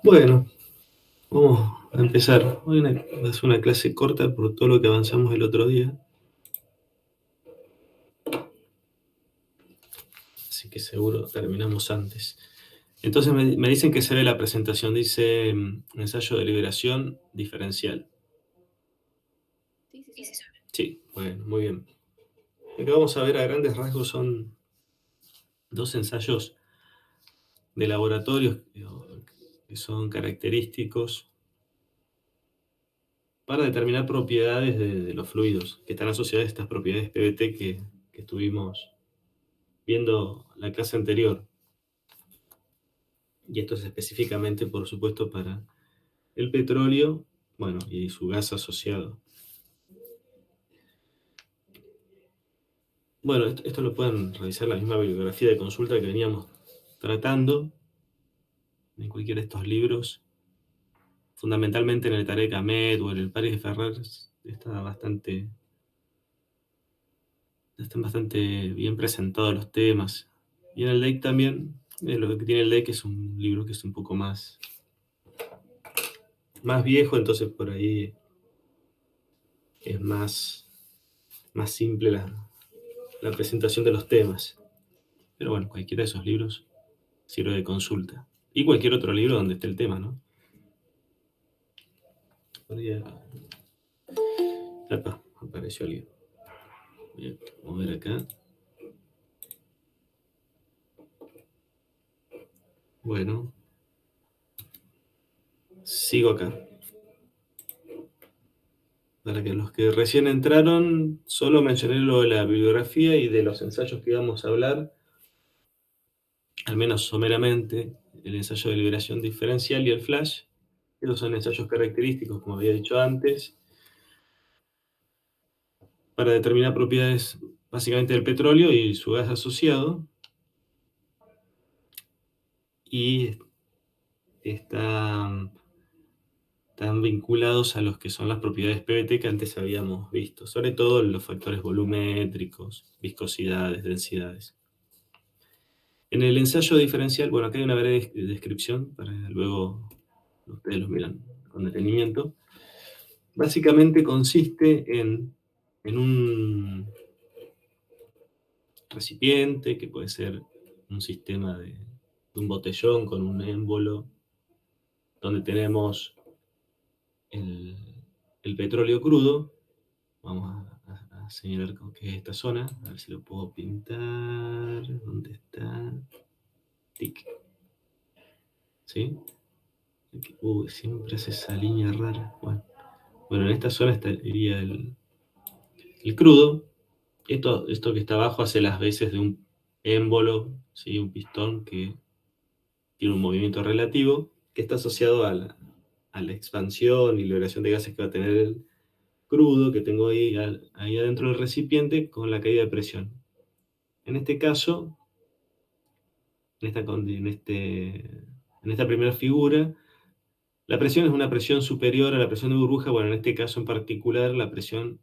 Bueno, vamos a empezar. Hoy va a ser una clase corta por todo lo que avanzamos el otro día, así que seguro terminamos antes. Entonces me dicen que se ve la presentación, dice ensayo de liberación diferencial. Sí, sí se ve. Sí, bueno, muy bien. Lo que vamos a ver a grandes rasgos son dos ensayos de laboratorios que son característicos para determinar propiedades de los fluidos, que están asociadas a estas propiedades PBT que estuvimos viendo la clase anterior. Y esto es específicamente, por supuesto, para el petróleo, bueno, y su gas asociado. Bueno, esto lo pueden revisar en la misma bibliografía de consulta que veníamos tratando, en cualquiera de estos libros, fundamentalmente en el Tarek Ahmed o en el Paris de Ferrer, están bastante bien presentados los temas. Y en el DEIC también, lo que tiene el DEIC es un libro que es un poco más viejo, entonces por ahí es más simple la presentación de los temas. Pero bueno, cualquiera de esos libros sirve de consulta. Y cualquier otro libro donde esté el tema, ¿no? Epa, apareció alguien. Voy a mover acá. Bueno, sigo acá. Para que los que recién entraron, solo mencioné lo de la bibliografía y de los ensayos que íbamos a hablar, al menos someramente, el ensayo de liberación diferencial y el flash. Esos son ensayos característicos, como había dicho antes, para determinar propiedades básicamente del petróleo y su gas asociado. Y están vinculados a los que son las propiedades PBT que antes habíamos visto, sobre todo los factores volumétricos, viscosidades, densidades. En el ensayo diferencial, bueno, acá hay una breve descripción para luego ustedes lo miran con detenimiento. Básicamente consiste en un recipiente que puede ser un sistema de un botellón con un émbolo donde tenemos el, el petróleo crudo. Vamos a señalar con qué es esta zona, a ver si lo puedo pintar. ¿Dónde está? Tic. ¿Sí? Siempre hace esa línea rara. Bueno, en esta zona estaría el crudo. Esto que está abajo hace las veces de un émbolo, ¿sí? Un pistón que tiene un movimiento relativo, que está asociado a la expansión y liberación de gases que va a tener el crudo que tengo ahí adentro del recipiente con la caída de presión. En este caso, en esta primera figura, la presión es una presión superior a la presión de burbuja. Bueno, en este caso en particular, la presión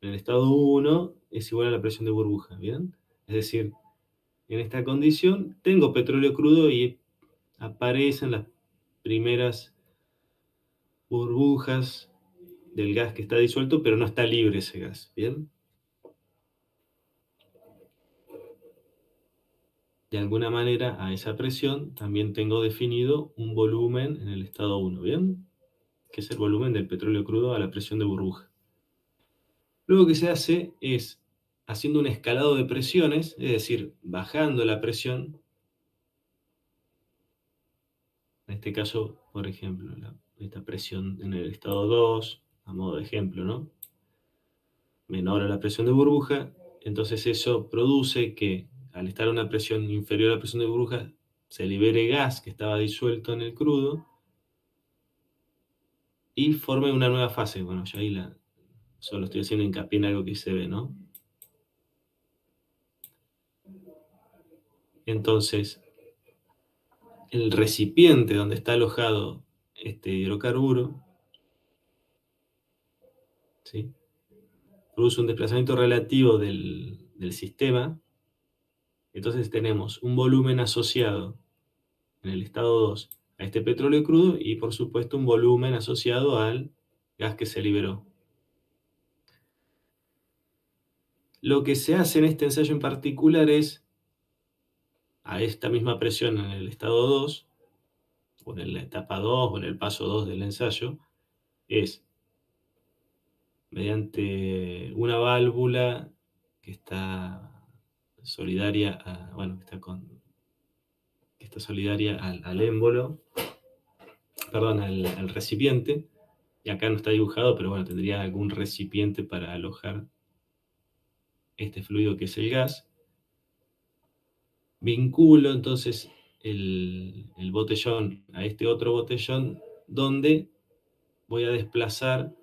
en el estado 1 es igual a la presión de burbuja, ¿bien? Es decir, en esta condición tengo petróleo crudo y aparecen las primeras burbujas del gas que está disuelto, pero no está libre ese gas, ¿bien? De alguna manera, a esa presión también tengo definido un volumen en el estado 1, ¿bien? Que es el volumen del petróleo crudo a la presión de burbuja. Luego que se hace es haciendo un escalado de presiones, es decir, bajando la presión. En este caso, por ejemplo, esta presión en el estado 2, a modo de ejemplo, ¿no? Menor a la presión de burbuja, entonces eso produce que al estar a una presión inferior a la presión de burbuja, se libere gas que estaba disuelto en el crudo y forme una nueva fase. Bueno, yo ahí solo estoy haciendo hincapié en algo que se ve, ¿no? Entonces, el recipiente donde está alojado este hidrocarburo, ¿sí? Produce un desplazamiento relativo del sistema. Entonces tenemos un volumen asociado en el estado 2 a este petróleo crudo y, por supuesto, un volumen asociado al gas que se liberó. Lo que se hace en este ensayo en particular es, a esta misma presión en el estado 2, o en la etapa 2, o en el paso 2 del ensayo, es mediante una válvula que está solidaria que está solidaria al émbolo, perdón, al recipiente, y acá no está dibujado, pero bueno, tendría algún recipiente para alojar este fluido que es el gas. Vinculo entonces el botellón a este otro botellón donde voy a desplazar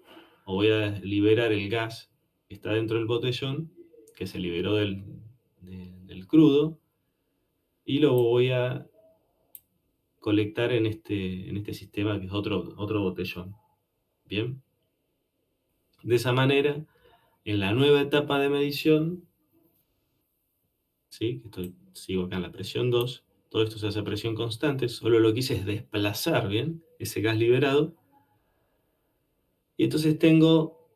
o voy a liberar el gas que está dentro del botellón, que se liberó del crudo, y lo voy a colectar en este sistema que es otro botellón. Bien. De esa manera, en la nueva etapa de medición, ¿sí? Sigo acá en la presión 2, todo esto se hace a presión constante, solo lo que hice es desplazar, ¿bien?, ese gas liberado, y entonces tengo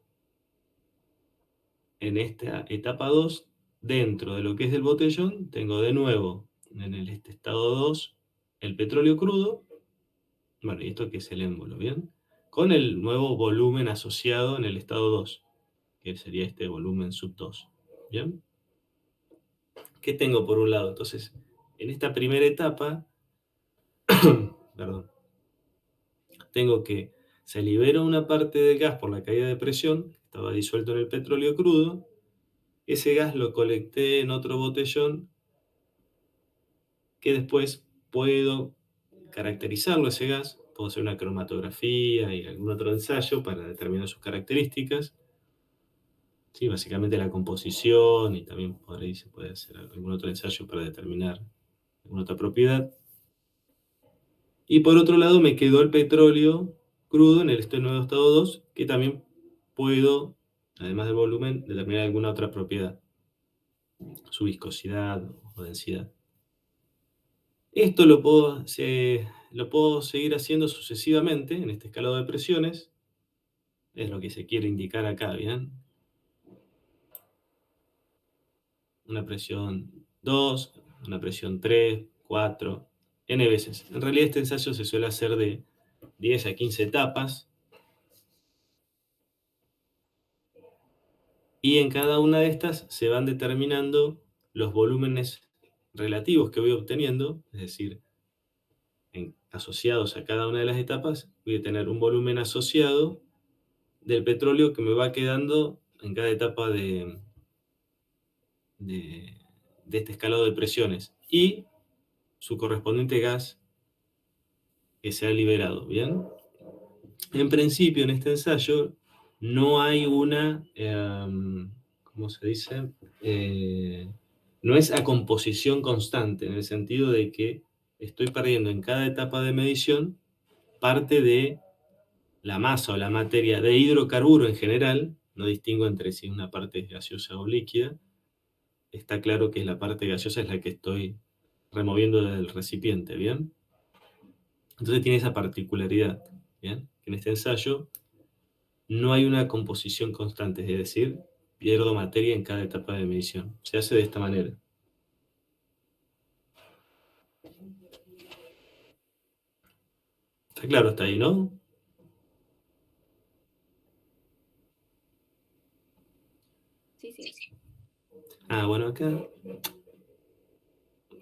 en esta etapa 2, dentro de lo que es el botellón, tengo de nuevo en este estado 2 el petróleo crudo, bueno, y esto que es el émbolo, ¿bien?, con el nuevo volumen asociado en el estado 2, que sería este volumen sub 2, ¿bien? ¿Qué tengo por un lado? Entonces, en esta primera etapa, perdón, tengo que se libera una parte del gas por la caída de presión, que estaba disuelto en el petróleo crudo, ese gas lo colecté en otro botellón que después puedo caracterizarlo ese gas, puedo hacer una cromatografía y algún otro ensayo para determinar sus características, sí, básicamente la composición, y también por ahí se puede hacer algún otro ensayo para determinar alguna otra propiedad. Y por otro lado me quedó el petróleo crudo en este nuevo estado 2, que también puedo, además del volumen, determinar alguna otra propiedad, su viscosidad o densidad. Esto lo puedo seguir haciendo sucesivamente en este escalado de presiones, es lo que se quiere indicar acá, ¿bien? Una presión 2, una presión 3, 4, n veces. En realidad este ensayo se suele hacer de 10 a 15 etapas, y en cada una de estas se van determinando los volúmenes relativos que voy obteniendo, es decir, asociados a cada una de las etapas, voy a tener un volumen asociado del petróleo que me va quedando en cada etapa de, de este escalado de presiones y su correspondiente gas que se ha liberado, ¿bien? En principio, en este ensayo, no hay ¿cómo se dice? No es a composición constante, en el sentido de que estoy perdiendo en cada etapa de medición parte de la masa o la materia de hidrocarburo en general, no distingo entre si una parte es gaseosa o líquida, está claro que la parte gaseosa es la que estoy removiendo del recipiente, ¿bien? Entonces tiene esa particularidad, ¿bien? En este ensayo no hay una composición constante, es decir, pierdo materia en cada etapa de medición. Se hace de esta manera. Está claro hasta ahí, ¿no? Sí, sí. Bueno, acá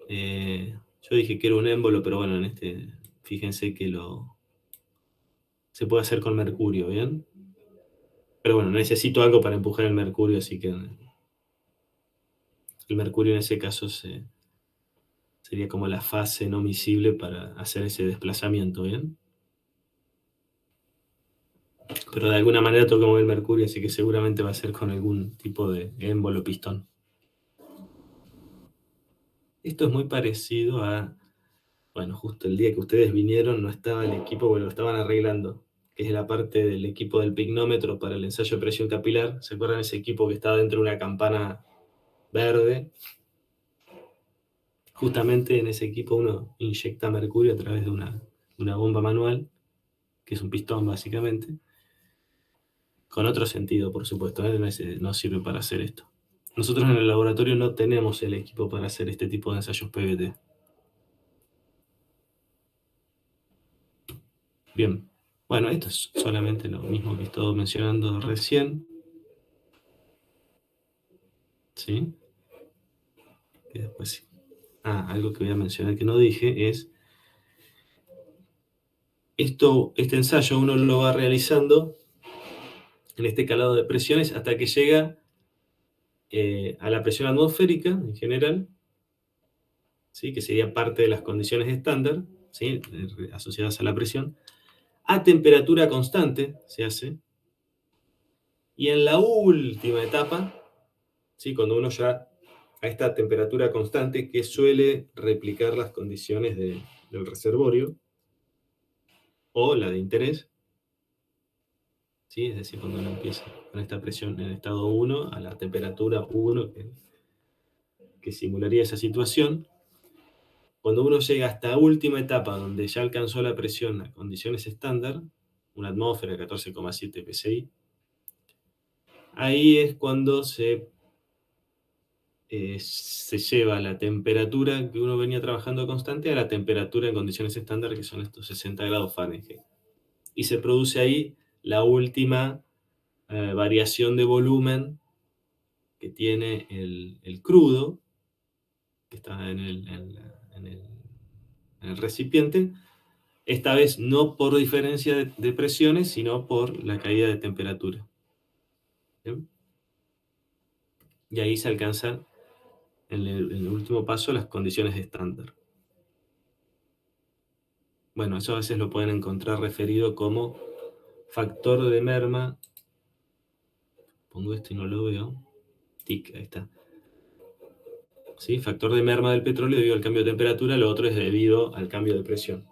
yo dije que era un émbolo, pero bueno, en este, fíjense que se puede hacer con mercurio, ¿bien? Pero bueno, necesito algo para empujar el mercurio, así que el mercurio en ese caso sería como la fase no miscible para hacer ese desplazamiento, ¿bien? Pero de alguna manera tengo que mover el mercurio, así que seguramente va a ser con algún tipo de émbolo pistón. Esto es muy parecido a, bueno, justo el día que ustedes vinieron no estaba el equipo, bueno, lo estaban arreglando, que es la parte del equipo del pignómetro para el ensayo de presión capilar. ¿Se acuerdan ese equipo que estaba dentro de una campana verde? Justamente en ese equipo uno inyecta mercurio a través de una una bomba manual, que es un pistón básicamente, con otro sentido, por supuesto, ¿eh? No sirve para hacer esto. Nosotros en el laboratorio no tenemos el equipo para hacer este tipo de ensayos PVT. Bien, bueno, esto es solamente lo mismo que he estado mencionando recién. ¿Sí? Que después, algo que voy a mencionar que no dije es, este ensayo uno lo va realizando en este calado de presiones hasta que llega a la presión atmosférica en general, ¿sí? Que sería parte de las condiciones estándar, ¿sí? Asociadas a la presión, a temperatura constante se hace, y en la última etapa, ¿sí? Cuando uno ya a esta temperatura constante que suele replicar las condiciones del reservorio o la de interés, ¿sí? Es decir, cuando uno empieza con esta presión en estado 1 a la temperatura 1 que simularía esa situación, cuando uno llega a esta última etapa donde ya alcanzó la presión a condiciones estándar, una atmósfera de 14,7 psi, ahí es cuando se lleva la temperatura que uno venía trabajando constante a la temperatura en condiciones estándar, que son estos 60 grados Fahrenheit. Y se produce ahí la última variación de volumen que tiene el crudo, que está en el recipiente, esta vez no por diferencia de presiones, sino por la caída de temperatura. ¿Bien? Y ahí se alcanzan en el último paso las condiciones estándar. Bueno, eso a veces lo pueden encontrar referido como factor de merma. Pongo esto y no lo veo. TIC, ahí está. ¿Sí? Factor de merma del petróleo debido al cambio de temperatura, lo otro es debido al cambio de presión.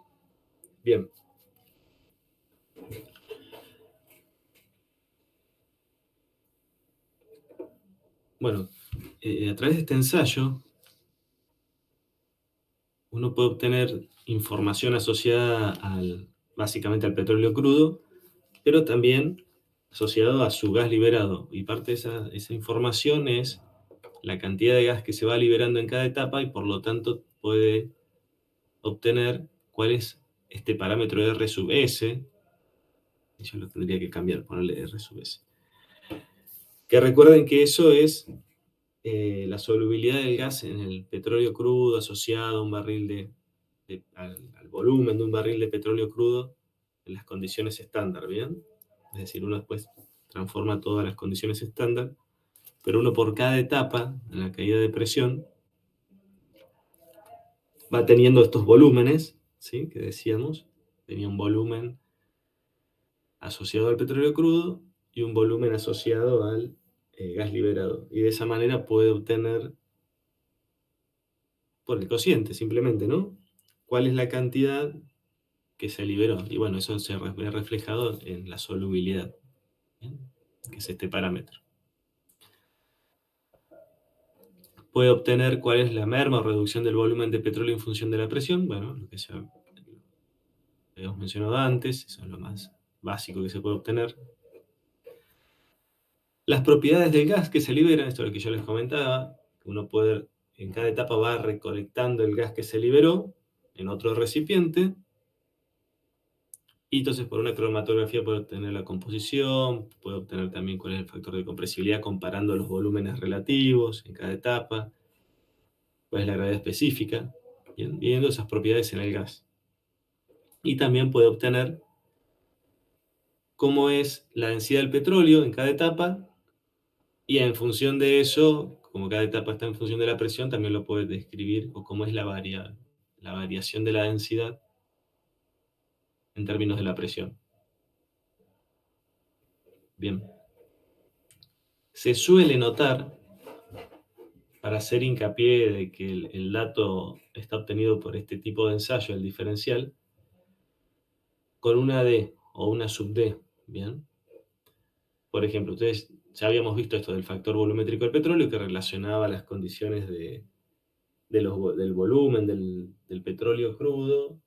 Bien. Bueno, a través de este ensayo, uno puede obtener información asociada básicamente al petróleo crudo, pero también asociado a su gas liberado. Y parte de esa información es la cantidad de gas que se va liberando en cada etapa y por lo tanto puede obtener cuál es este parámetro R sub S. Yo lo tendría que cambiar, ponerle R sub S. Que recuerden que eso es la solubilidad del gas en el petróleo crudo asociado a un barril al volumen de un barril de petróleo crudo en las condiciones estándar, ¿bien? Es decir, uno después transforma todas las condiciones estándar, pero uno por cada etapa en la caída de presión va teniendo estos volúmenes, ¿sí? Que decíamos, tenía un volumen asociado al petróleo crudo y un volumen asociado al gas liberado. Y de esa manera puede obtener, por el cociente simplemente, ¿no? ¿Cuál es la cantidad que se liberó? Y bueno, eso se ve reflejado en la solubilidad, ¿bien? Que es este parámetro. Puede obtener cuál es la merma o reducción del volumen de petróleo en función de la presión. Bueno, lo que ya hemos mencionado antes, eso es lo más básico que se puede obtener. Las propiedades del gas que se libera, esto es lo que yo les comentaba, uno puede, en cada etapa va recolectando el gas que se liberó en otro recipiente, y entonces por una cromatografía puede obtener la composición, puede obtener también cuál es el factor de compresibilidad comparando los volúmenes relativos en cada etapa, cuál es la gravedad específica, viendo esas propiedades en el gas. Y también puede obtener cómo es la densidad del petróleo en cada etapa, y en función de eso, como cada etapa está en función de la presión, también lo puede describir, o cómo es la variación de la densidad en términos de la presión. Bien. Se suele notar, para hacer hincapié de que el dato está obtenido por este tipo de ensayo, el diferencial, con una D o una sub D, ¿bien? Por ejemplo, ustedes ya habíamos visto esto del factor volumétrico del petróleo que relacionaba las condiciones del volumen del petróleo crudo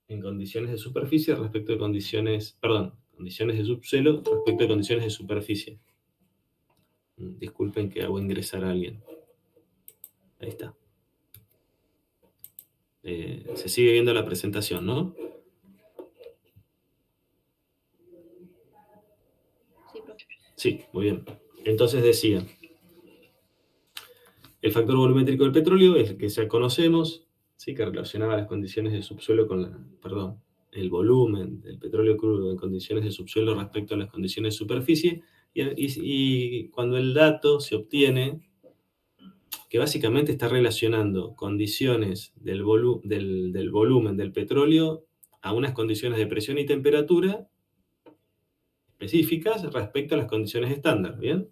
en condiciones de superficie respecto de condiciones, perdón, condiciones de subsuelo respecto de condiciones de superficie. Disculpen que hago ingresar a alguien. Ahí está. Se sigue viendo la presentación, ¿no? Sí, profe. Sí, muy bien. Entonces decía, el factor volumétrico del petróleo es el que ya conocemos, ¿sí? Que relacionaba las condiciones de subsuelo con el volumen del petróleo crudo en condiciones de subsuelo respecto a las condiciones de superficie, y cuando el dato se obtiene, que básicamente está relacionando condiciones del volumen del petróleo a unas condiciones de presión y temperatura específicas respecto a las condiciones estándar, ¿bien?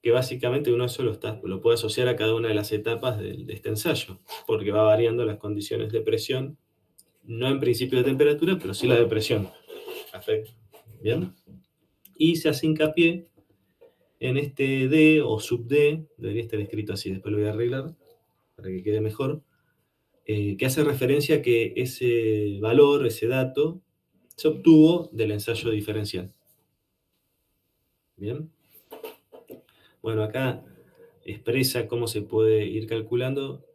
Que básicamente uno solo lo puede asociar a cada una de las etapas de este ensayo, porque va variando las condiciones de presión, no en principio de temperatura, pero sí la de presión. ¿Bien? Y se hace hincapié en este D o sub D, debería estar escrito así, después lo voy a arreglar para que quede mejor, que hace referencia a que ese valor, ese dato, se obtuvo del ensayo diferencial. ¿Bien? Bueno, acá expresa cómo se puede ir calculando,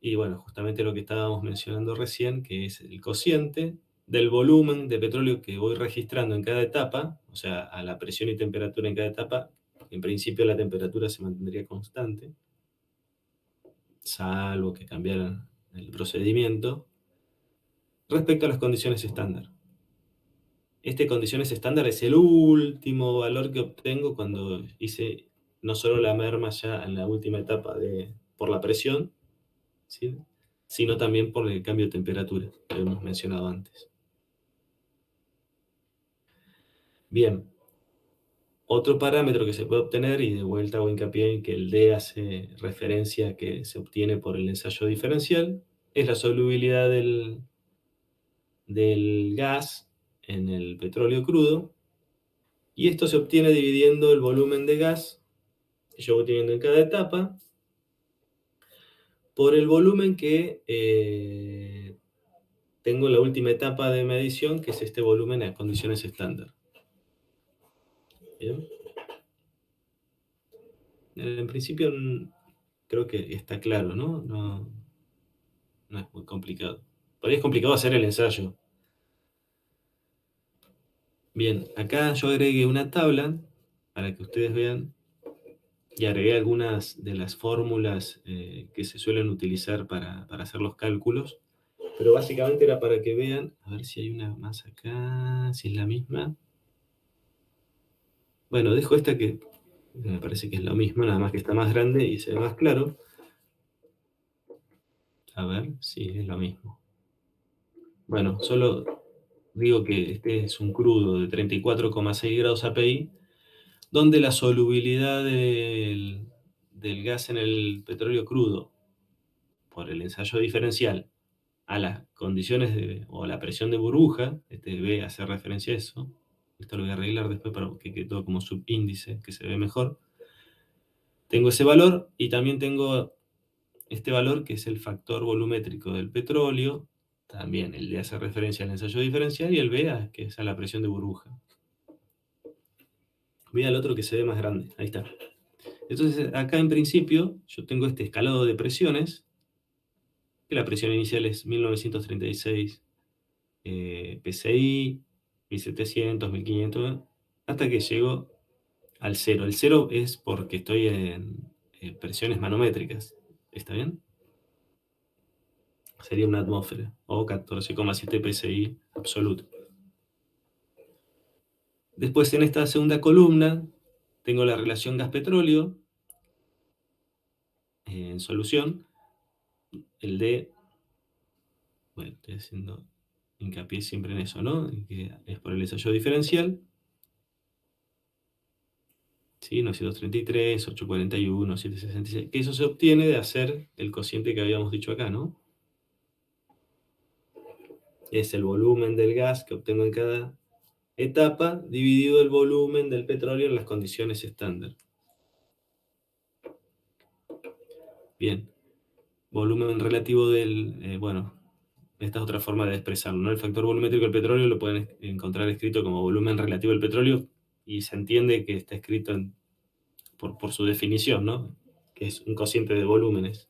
y bueno, justamente lo que estábamos mencionando recién, que es el cociente del volumen de petróleo que voy registrando en cada etapa, o sea, a la presión y temperatura en cada etapa. En principio la temperatura se mantendría constante, salvo que cambiara el procedimiento, respecto a las condiciones estándar. Este condiciones estándar es el último valor que obtengo cuando hice no solo la merma ya en la última etapa por la presión, ¿sí? Sino también por el cambio de temperatura que hemos mencionado antes. Bien, otro parámetro que se puede obtener, y de vuelta hago hincapié en que el D hace referencia a que se obtiene por el ensayo diferencial, es la solubilidad del gas en el petróleo crudo, y esto se obtiene dividiendo el volumen de gas que yo voy teniendo en cada etapa por el volumen que tengo en la última etapa de medición, que es este volumen a condiciones estándar. ¿Bien? En principio creo que está claro, ¿no? No es muy complicado. Por ahí es complicado hacer el ensayo. Bien, acá yo agregué una tabla para que ustedes vean, y agregué algunas de las fórmulas que se suelen utilizar para hacer los cálculos, pero básicamente era para que vean, a ver si hay una más acá, si es la misma. Bueno, dejo esta que me parece que es la misma, nada más que está más grande y se ve más claro. A ver, sí, es lo mismo. Bueno, solo digo que este es un crudo de 34,6 grados API, donde la solubilidad del gas en el petróleo crudo por el ensayo diferencial a las condiciones o a la presión de burbuja, este B hace referencia a eso, esto lo voy a arreglar después para que quede todo como subíndice, que se ve mejor. Tengo ese valor y también tengo este valor que es el factor volumétrico del petróleo, también el D hace referencia al ensayo diferencial, y el B que es a la presión de burbuja. Voy al otro que se ve más grande, ahí está. Entonces acá en principio yo tengo este escalado de presiones, que la presión inicial es 1936 PSI, 1700, 1500, hasta que llego al cero. El cero es porque estoy en presiones manométricas, ¿está bien? Sería una atmósfera, o 14,7 PSI absoluto. Después en esta segunda columna tengo la relación gas-petróleo en solución, el D, bueno, estoy haciendo hincapié siempre en eso, ¿no? Que es por el ensayo diferencial, ¿sí? 933, 841, 766, que eso se obtiene de hacer el cociente que habíamos dicho acá, ¿no? Es el volumen del gas que obtengo en cada etapa dividido el volumen del petróleo en las condiciones estándar. Bien, volumen relativo del, bueno, esta es otra forma de expresarlo, ¿no? El factor volumétrico del petróleo lo pueden encontrar escrito como volumen relativo del petróleo y se entiende que está escrito por su definición, ¿no? Que es un cociente de volúmenes.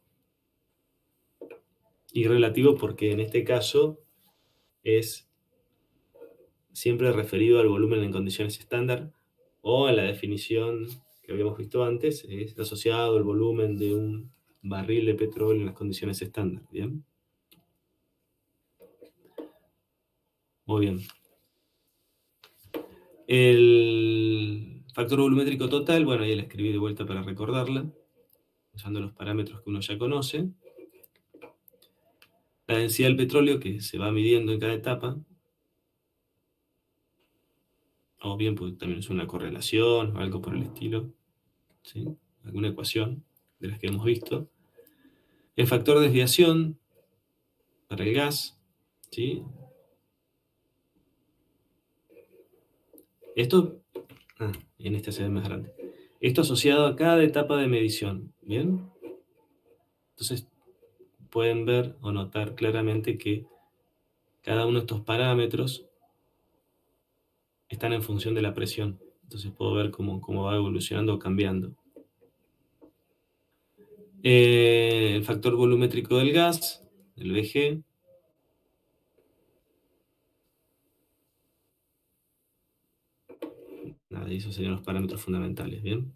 Y relativo porque en este caso es siempre referido al volumen en condiciones estándar o a la definición que habíamos visto antes, es asociado al volumen de un barril de petróleo en las condiciones estándar, ¿bien? Muy bien. El factor volumétrico total, bueno, ahí la escribí de vuelta para recordarla, usando los parámetros que uno ya conoce. La densidad del petróleo que se va midiendo en cada etapa, o bien pues, también es una correlación o algo por el estilo, ¿sí? Alguna ecuación de las que hemos visto. El factor de desviación para el gas, ¿sí? Esto, en este se ve más grande. Esto asociado a cada etapa de medición, ¿bien? Entonces pueden ver o notar claramente que cada uno de estos parámetros están en función de la presión. Entonces puedo ver cómo va evolucionando o cambiando. El factor volumétrico del gas, el VG. Nada, esos serían los parámetros fundamentales, ¿bien?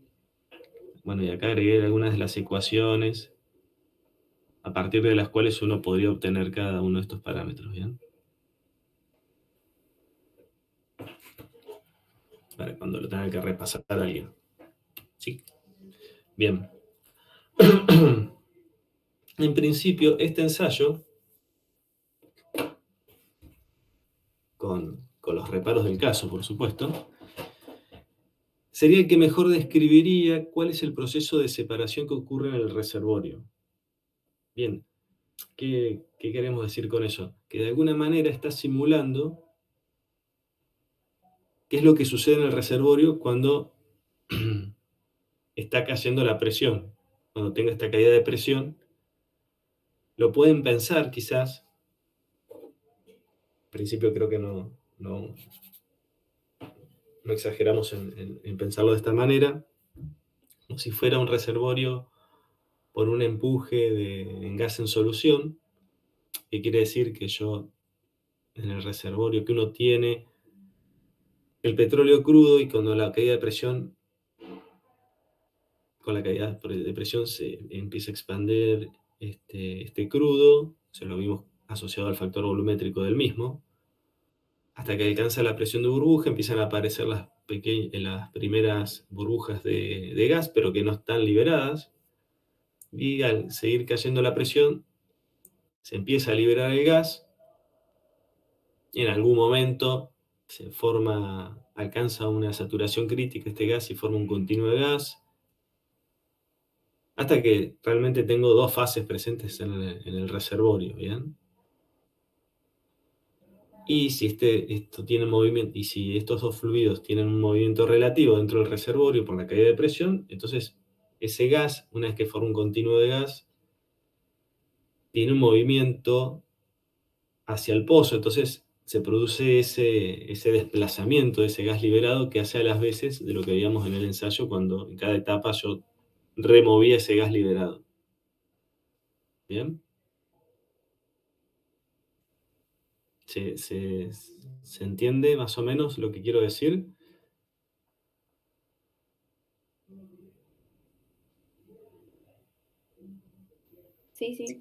Bueno, y acá agregué algunas de las ecuaciones a partir de las cuales uno podría obtener cada uno de estos parámetros, ¿bien? Para cuando lo tenga que repasar alguien. ¿Sí? Bien. En principio, este ensayo, con los reparos del caso, por supuesto, sería el que mejor describiría cuál es el proceso de separación que ocurre en el reservorio. Bien, ¿qué queremos decir con eso? Que de alguna manera está simulando qué es lo que sucede en el reservorio cuando está cayendo la presión. Cuando tenga esta caída de presión, lo pueden pensar quizás, en principio creo que no exageramos en pensarlo de esta manera, como si fuera un reservorio por un empuje en gas en solución, que quiere decir que yo en el reservorio que uno tiene el petróleo crudo y cuando la caída de presión, con la caída de presión se empieza a expandir este crudo, se lo vimos asociado al factor volumétrico del mismo, hasta que alcanza la presión de burbuja, empiezan a aparecer las primeras burbujas de gas, pero que no están liberadas, y al seguir cayendo la presión, se empieza a liberar el gas, y en algún momento alcanza una saturación crítica este gas y forma un continuo de gas, hasta que realmente tengo dos fases presentes en el reservorio, ¿bien? Y si esto tiene movimiento, y si estos dos fluidos tienen un movimiento relativo dentro del reservorio por la caída de presión, entonces ese gas, una vez que forma un continuo de gas, tiene un movimiento hacia el pozo, entonces se produce ese desplazamiento de ese gas liberado que hace a las veces de lo que veíamos en el ensayo cuando en cada etapa yo removía ese gas liberado. ¿Bien? ¿Se entiende más o menos lo que quiero decir? Sí, sí.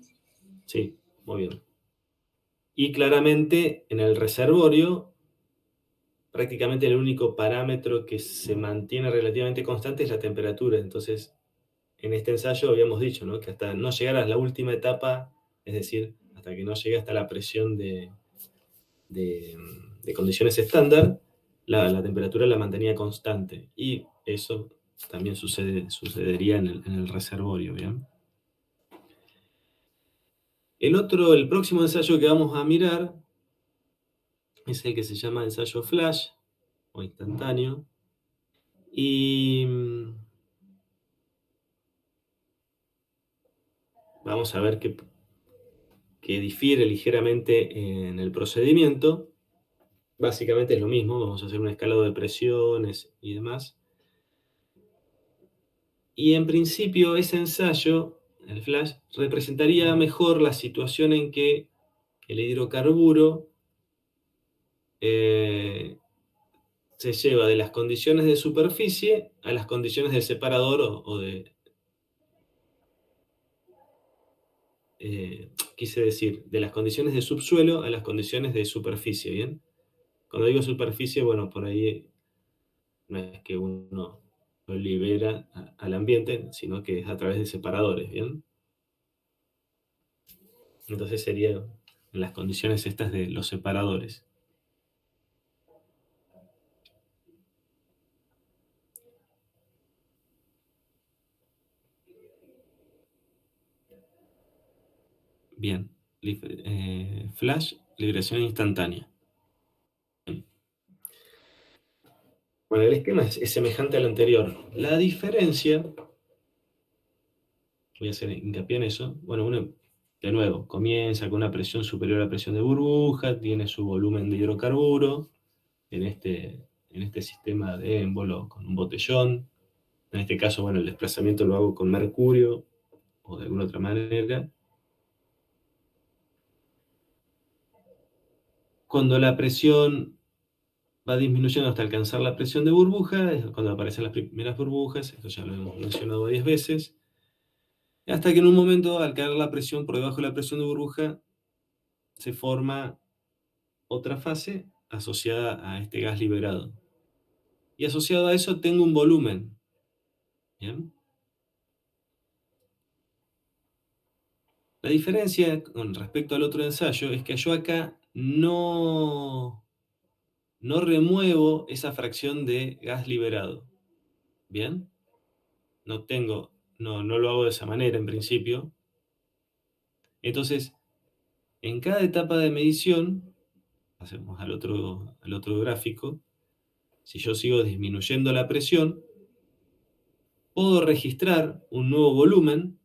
Sí, muy bien. Y claramente en el reservorio, prácticamente el único parámetro que se mantiene relativamente constante es la temperatura. Entonces, en este ensayo habíamos dicho, ¿no?, que hasta no llegar a la última etapa, es decir, hasta que no llegue hasta la presión de condiciones estándar, la temperatura la mantenía constante. Y eso también sucedería en el reservorio, ¿bien? El próximo ensayo que vamos a mirar es el que se llama ensayo flash o instantáneo. Y vamos a ver que difiere ligeramente en el procedimiento. Básicamente es lo mismo, vamos a hacer un escalado de presiones y demás. Y en principio ese ensayo, el flash, representaría mejor la situación en que el hidrocarburo se lleva de las condiciones de superficie a las condiciones del separador o de, quise decir, de las condiciones de subsuelo a las condiciones de superficie, ¿bien? Cuando digo superficie, bueno, por ahí no es que uno lo libera al ambiente, sino que es a través de separadores, ¿bien? Entonces sería en las condiciones estas de los separadores. Bien, flash, liberación instantánea. Bien. Bueno, el esquema es semejante al anterior. La diferencia, voy a hacer hincapié en eso, bueno, uno, de nuevo, comienza con una presión superior a la presión de burbuja, tiene su volumen de hidrocarburo en este sistema de émbolo con un botellón. En este caso, bueno, el desplazamiento lo hago con mercurio o de alguna otra manera. Cuando la presión va disminuyendo hasta alcanzar la presión de burbuja, es cuando aparecen las primeras burbujas, esto ya lo hemos mencionado varias veces, hasta que en un momento, al caer la presión por debajo de la presión de burbuja, se forma otra fase asociada a este gas liberado. Y asociado a eso tengo un volumen. ¿Bien? La diferencia con respecto al otro ensayo es que yo acá no remuevo esa fracción de gas liberado. ¿Bien? No lo hago de esa manera en principio. Entonces, en cada etapa de medición, pasemos al otro gráfico, si yo sigo disminuyendo la presión, puedo registrar un nuevo volumen,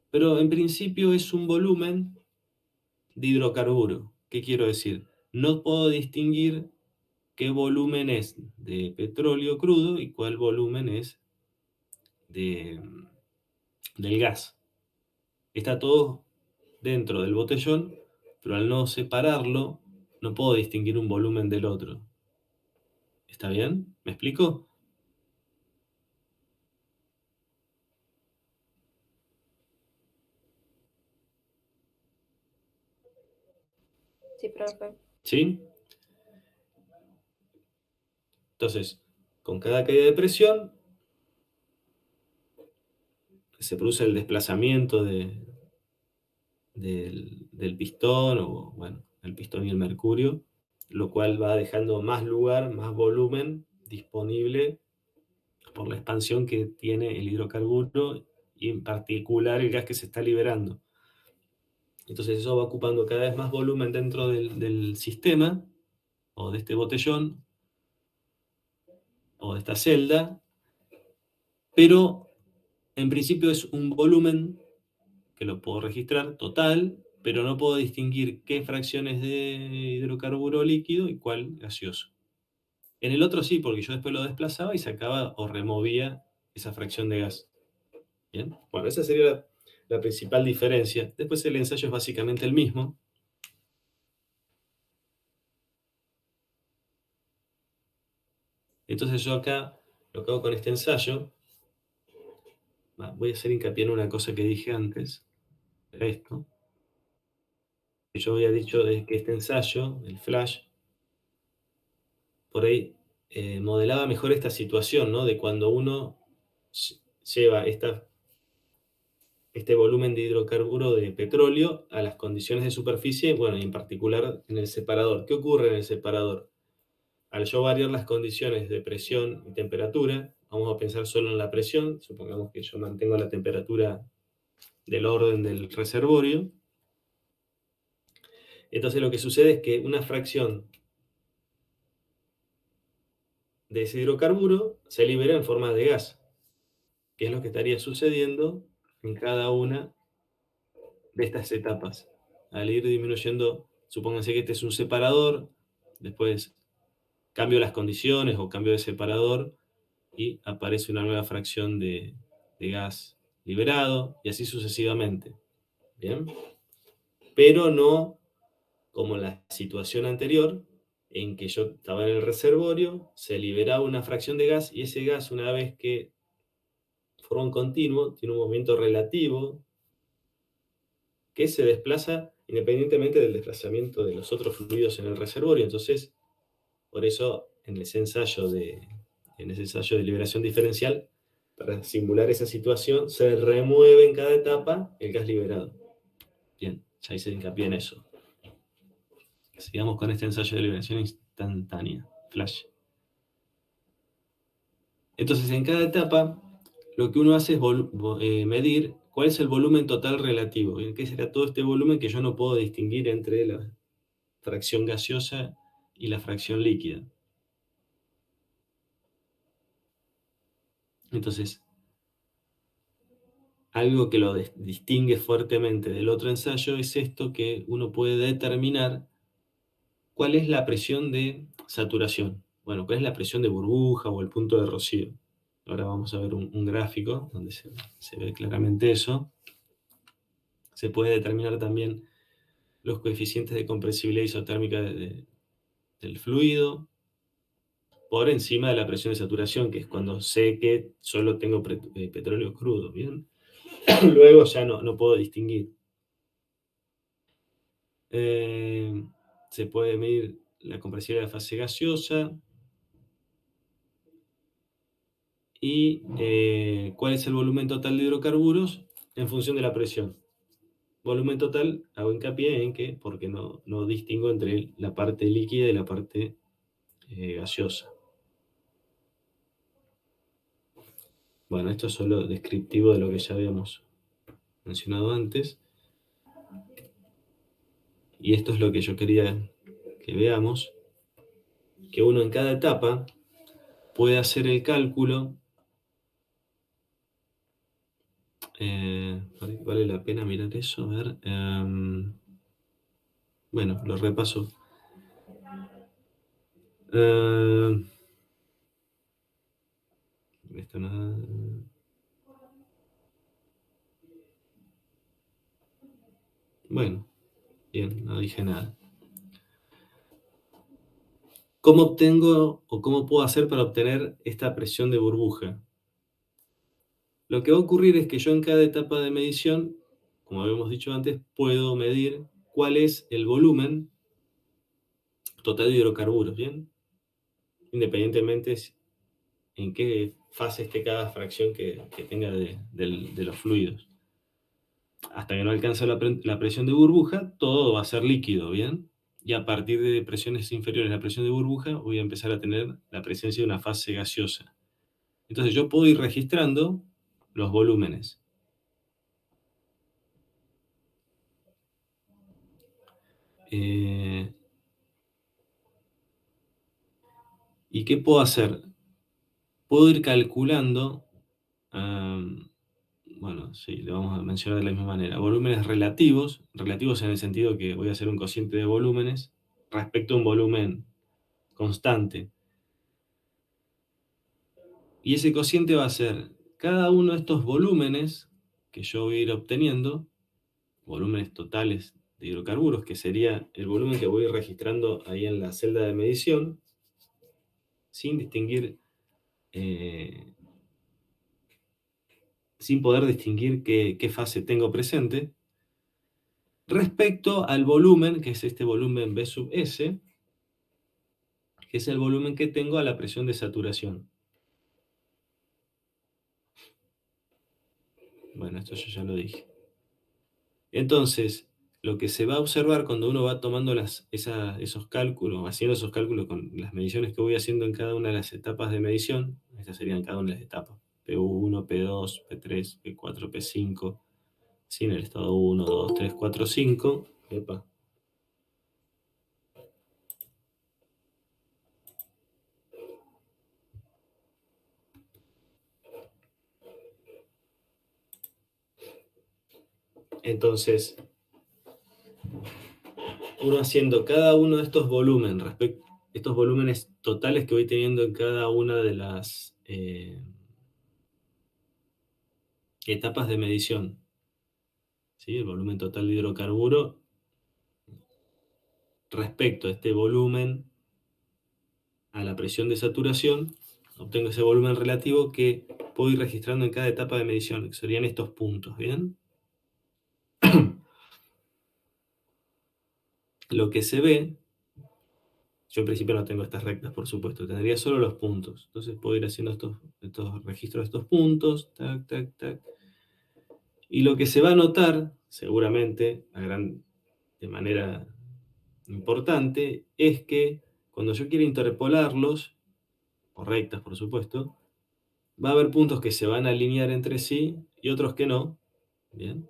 pero en principio es un volumen de hidrocarburo. ¿Qué quiero decir? No puedo distinguir qué volumen es de petróleo crudo y cuál volumen es de, del gas. Está todo dentro del botellón, pero al no separarlo, no puedo distinguir un volumen del otro. ¿Está bien? ¿Me explico? Sí, profe. ¿Sí? Entonces, con cada caída de presión, se produce el desplazamiento del pistón, o bueno, el pistón y el mercurio, lo cual va dejando más lugar, más volumen disponible por la expansión que tiene el hidrocarburo y en particular el gas que se está liberando. Entonces eso va ocupando cada vez más volumen dentro del sistema o de este botellón o de esta celda, pero en principio es un volumen que lo puedo registrar total, pero no puedo distinguir qué fracciones de hidrocarburo líquido y cuál gaseoso. En el otro sí, porque yo después lo desplazaba y sacaba o removía esa fracción de gas. ¿Bien? Bueno, esa sería la principal diferencia. Después el ensayo es básicamente el mismo. Entonces yo acá lo que hago con este ensayo, voy a hacer hincapié en una cosa que dije antes, esto, que yo había dicho de que este ensayo, el flash, por ahí modelaba mejor esta situación, ¿no? De cuando uno lleva este volumen de hidrocarburo de petróleo a las condiciones de superficie, bueno, y en particular en el separador. ¿Qué ocurre en el separador? Al yo variar las condiciones de presión y temperatura, vamos a pensar solo en la presión, supongamos que yo mantengo la temperatura del orden del reservorio, entonces lo que sucede es que una fracción de ese hidrocarburo se libera en forma de gas, que es lo que estaría sucediendo en cada una de estas etapas. al ir disminuyendo, supónganse que este es un separador, después cambio las condiciones o cambio de separador y aparece una nueva fracción de gas liberado y así sucesivamente. ¿Bien? Pero no como la situación anterior, en que yo estaba en el reservorio, se liberaba una fracción de gas y ese gas, una vez que forma un continuo, tiene un movimiento relativo que se desplaza independientemente del desplazamiento de los otros fluidos en el reservorio. Entonces, por eso, en ese ensayo de liberación diferencial, para simular esa situación, se remueve en cada etapa el gas liberado. Bien, ya hice hincapié en eso. Sigamos con este ensayo de liberación instantánea, flash. Entonces, en cada etapa, lo que uno hace es medir cuál es el volumen total relativo. ¿Qué será todo este volumen que yo no puedo distinguir entre la fracción gaseosa y la fracción líquida? Entonces, algo que lo distingue fuertemente del otro ensayo es esto, que uno puede determinar cuál es la presión de saturación. Bueno, cuál es la presión de burbuja o el punto de rocío. Ahora vamos a ver un gráfico donde se ve claramente eso. Se puede determinar también los coeficientes de compresibilidad isotérmica del fluido por encima de la presión de saturación, que es cuando sé que solo tengo petróleo crudo, ¿bien? Luego ya no puedo distinguir. Se puede medir la compresibilidad de fase gaseosa y cuál es el volumen total de hidrocarburos en función de la presión. Volumen total, hago hincapié en que, porque no distingo entre la parte líquida y la parte gaseosa. Bueno, esto es solo descriptivo de lo que ya habíamos mencionado antes. Y esto es lo que yo quería que veamos, que uno en cada etapa puede hacer el cálculo. Vale la pena mirar eso, a ver. Bueno, lo repaso. Esto no... Bueno, bien, no dije nada. ¿Cómo obtengo o cómo puedo hacer para obtener esta presión de burbuja? Lo que va a ocurrir es que yo en cada etapa de medición, como habíamos dicho antes, puedo medir cuál es el volumen total de hidrocarburos, ¿bien? Independientemente en qué fase esté cada fracción que tenga de los fluidos. Hasta que no alcance la presión de burbuja, todo va a ser líquido, ¿bien? Y a partir de presiones inferiores a la presión de burbuja, voy a empezar a tener la presencia de una fase gaseosa. Entonces yo puedo ir registrando los volúmenes. ¿Y qué puedo hacer? Puedo ir calculando, bueno, sí, lo vamos a mencionar de la misma manera, volúmenes relativos en el sentido que voy a hacer un cociente de volúmenes respecto a un volumen constante. Y ese cociente va a ser cada uno de estos volúmenes que yo voy a ir obteniendo, volúmenes totales de hidrocarburos, que sería el volumen que voy registrando ahí en la celda de medición, sin distinguir, sin poder distinguir qué fase tengo presente, respecto al volumen, que es este volumen B sub S, que es el volumen que tengo a la presión de saturación. Bueno, esto yo ya lo dije. Entonces, lo que se va a observar cuando uno va tomando esos cálculos, haciendo esos cálculos con las mediciones que voy haciendo en cada una de las etapas de medición, estas serían cada una de las etapas, P1, P2, P3, P4, P5, sin el estado 1, 2, 3, 4, 5. Epa. Entonces, uno haciendo cada uno de estos estos volúmenes totales que voy teniendo en cada una de las etapas de medición, ¿sí? El volumen total de hidrocarburo respecto a este volumen a la presión de saturación, obtengo ese volumen relativo que puedo ir registrando en cada etapa de medición, que serían estos puntos, ¿bien? Lo que se ve, yo en principio no tengo estas rectas, por supuesto, tendría solo los puntos. Entonces puedo ir haciendo estos registros de estos puntos, tac, tac, tac. Y lo que se va a notar, seguramente, de manera importante, es que cuando yo quiero interpolarlos, o rectas, por supuesto, va a haber puntos que se van a alinear entre sí y otros que no, ¿bien?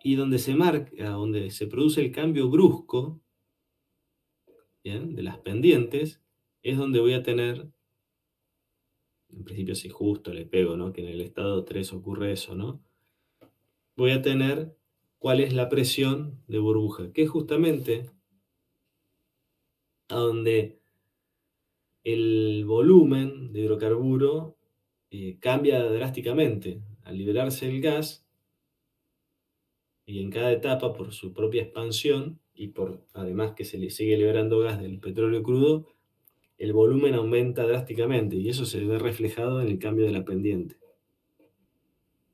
Y donde se marca, donde se produce el cambio brusco, ¿bien? De las pendientes, es donde voy a tener, en principio si justo le pego, ¿no? Que en el estado 3 ocurre eso, ¿no? Voy a tener cuál es la presión de burbuja, que es justamente a donde el volumen de hidrocarburo cambia drásticamente. Al liberarse el gas, y en cada etapa, por su propia expansión, y por además que se le sigue liberando gas del petróleo crudo, el volumen aumenta drásticamente, y eso se ve reflejado en el cambio de la pendiente.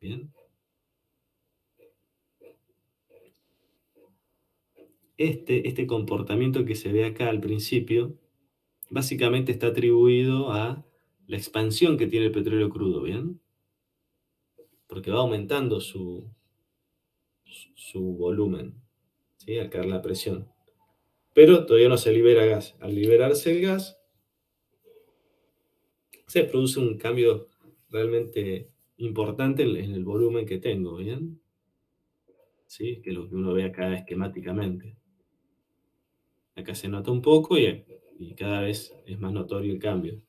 ¿Bien? Este comportamiento que se ve acá al principio, básicamente está atribuido a la expansión que tiene el petróleo crudo, ¿bien? Porque va aumentando su volumen, ¿sí? Al caer la presión. Pero todavía no se libera gas. Al liberarse el gas, se produce un cambio realmente importante en el volumen que tengo, ¿bien? ¿Sí? Que es lo que uno ve acá esquemáticamente. Acá se nota un poco y cada vez es más notorio el cambio.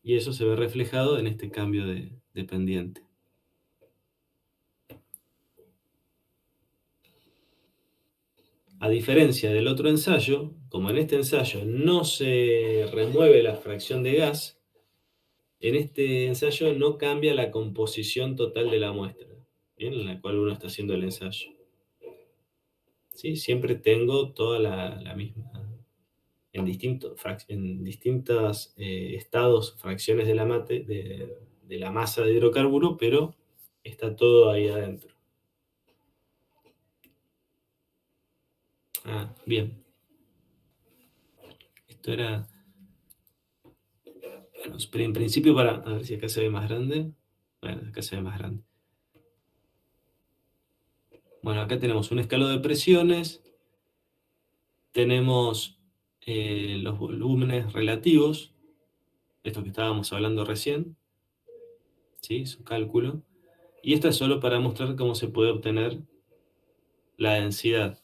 Y eso se ve reflejado en este cambio de pendiente. A diferencia del otro ensayo, como en este ensayo no se remueve la fracción de gas, en este ensayo no cambia la composición total de la muestra, ¿bien? En la cual uno está haciendo el ensayo. ¿Sí? Siempre tengo toda la misma, en distintos estados, fracciones de de la masa de hidrocarburo, pero está todo ahí adentro. Ah, bien. Esto era, bueno, pero en principio a ver si acá se ve más grande. Bueno, acá se ve más grande. Bueno, acá tenemos un escalón de presiones, tenemos los volúmenes relativos, esto que estábamos hablando recién, ¿sí? Su cálculo. Y esto es solo para mostrar cómo se puede obtener la densidad.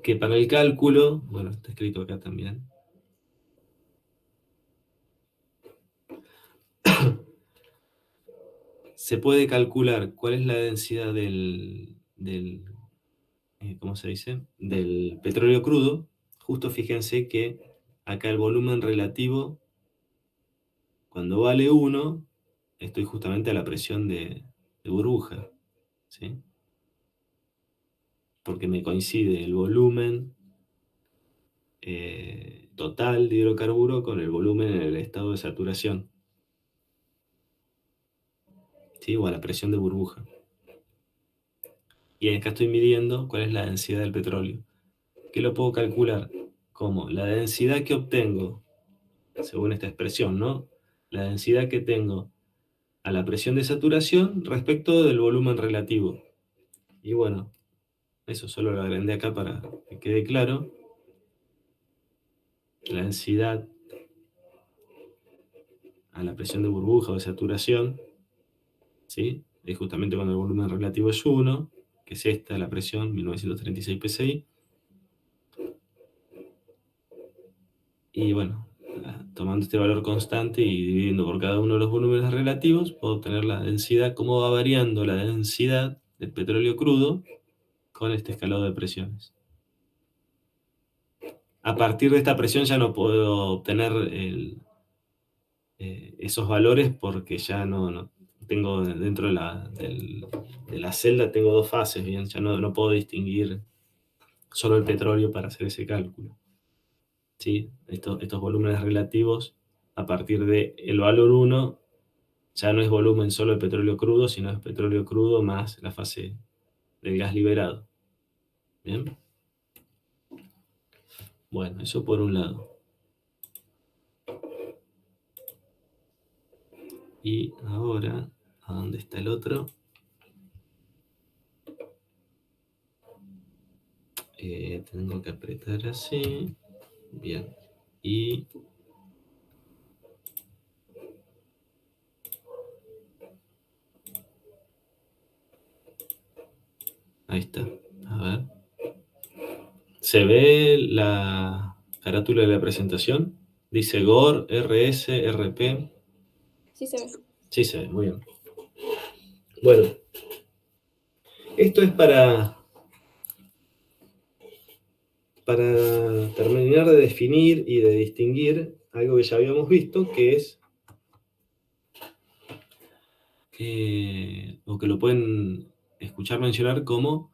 Que para el cálculo, bueno, está escrito acá también, se puede calcular cuál es la densidad ¿cómo se dice? Del petróleo crudo. Justo fíjense que acá el volumen relativo, cuando vale 1, estoy justamente a la presión de burbuja, ¿sí? Porque me coincide el volumen total de hidrocarburo con el volumen en el estado de saturación, ¿sí? O a la presión de burbuja. Y acá estoy midiendo cuál es la densidad del petróleo, que lo puedo calcular como la densidad que obtengo, según esta expresión, ¿no? La densidad que tengo a la presión de saturación respecto del volumen relativo. Y bueno, eso solo lo agrandé acá para que quede claro. La densidad a la presión de burbuja o de saturación, ¿sí? Es justamente cuando el volumen relativo es 1, que es esta, la presión, 1936 psi. Y bueno, tomando este valor constante y dividiendo por cada uno de los volúmenes relativos, puedo obtener la densidad, cómo va variando la densidad del petróleo crudo con este escalado de presiones. A partir de esta presión ya no puedo obtener esos valores porque ya no tengo dentro de la celda tengo dos fases, bien, ya no puedo distinguir solo el petróleo para hacer ese cálculo. ¿Sí? Estos volúmenes relativos, a partir del valor 1, ya no es volumen solo de petróleo crudo, sino es petróleo crudo más la fase del gas liberado. ¿Bien? Bueno, eso por un lado. Y ahora, ¿a dónde está el otro? Tengo que apretar así. Bien. Y ahí está. A ver. ¿Se ve la carátula de la presentación? Dice GOR, RS, RP. Sí se ve. Sí se ve, muy bien. Bueno, esto es para terminar de definir y de distinguir algo que ya habíamos visto, que es, o que lo pueden escuchar mencionar como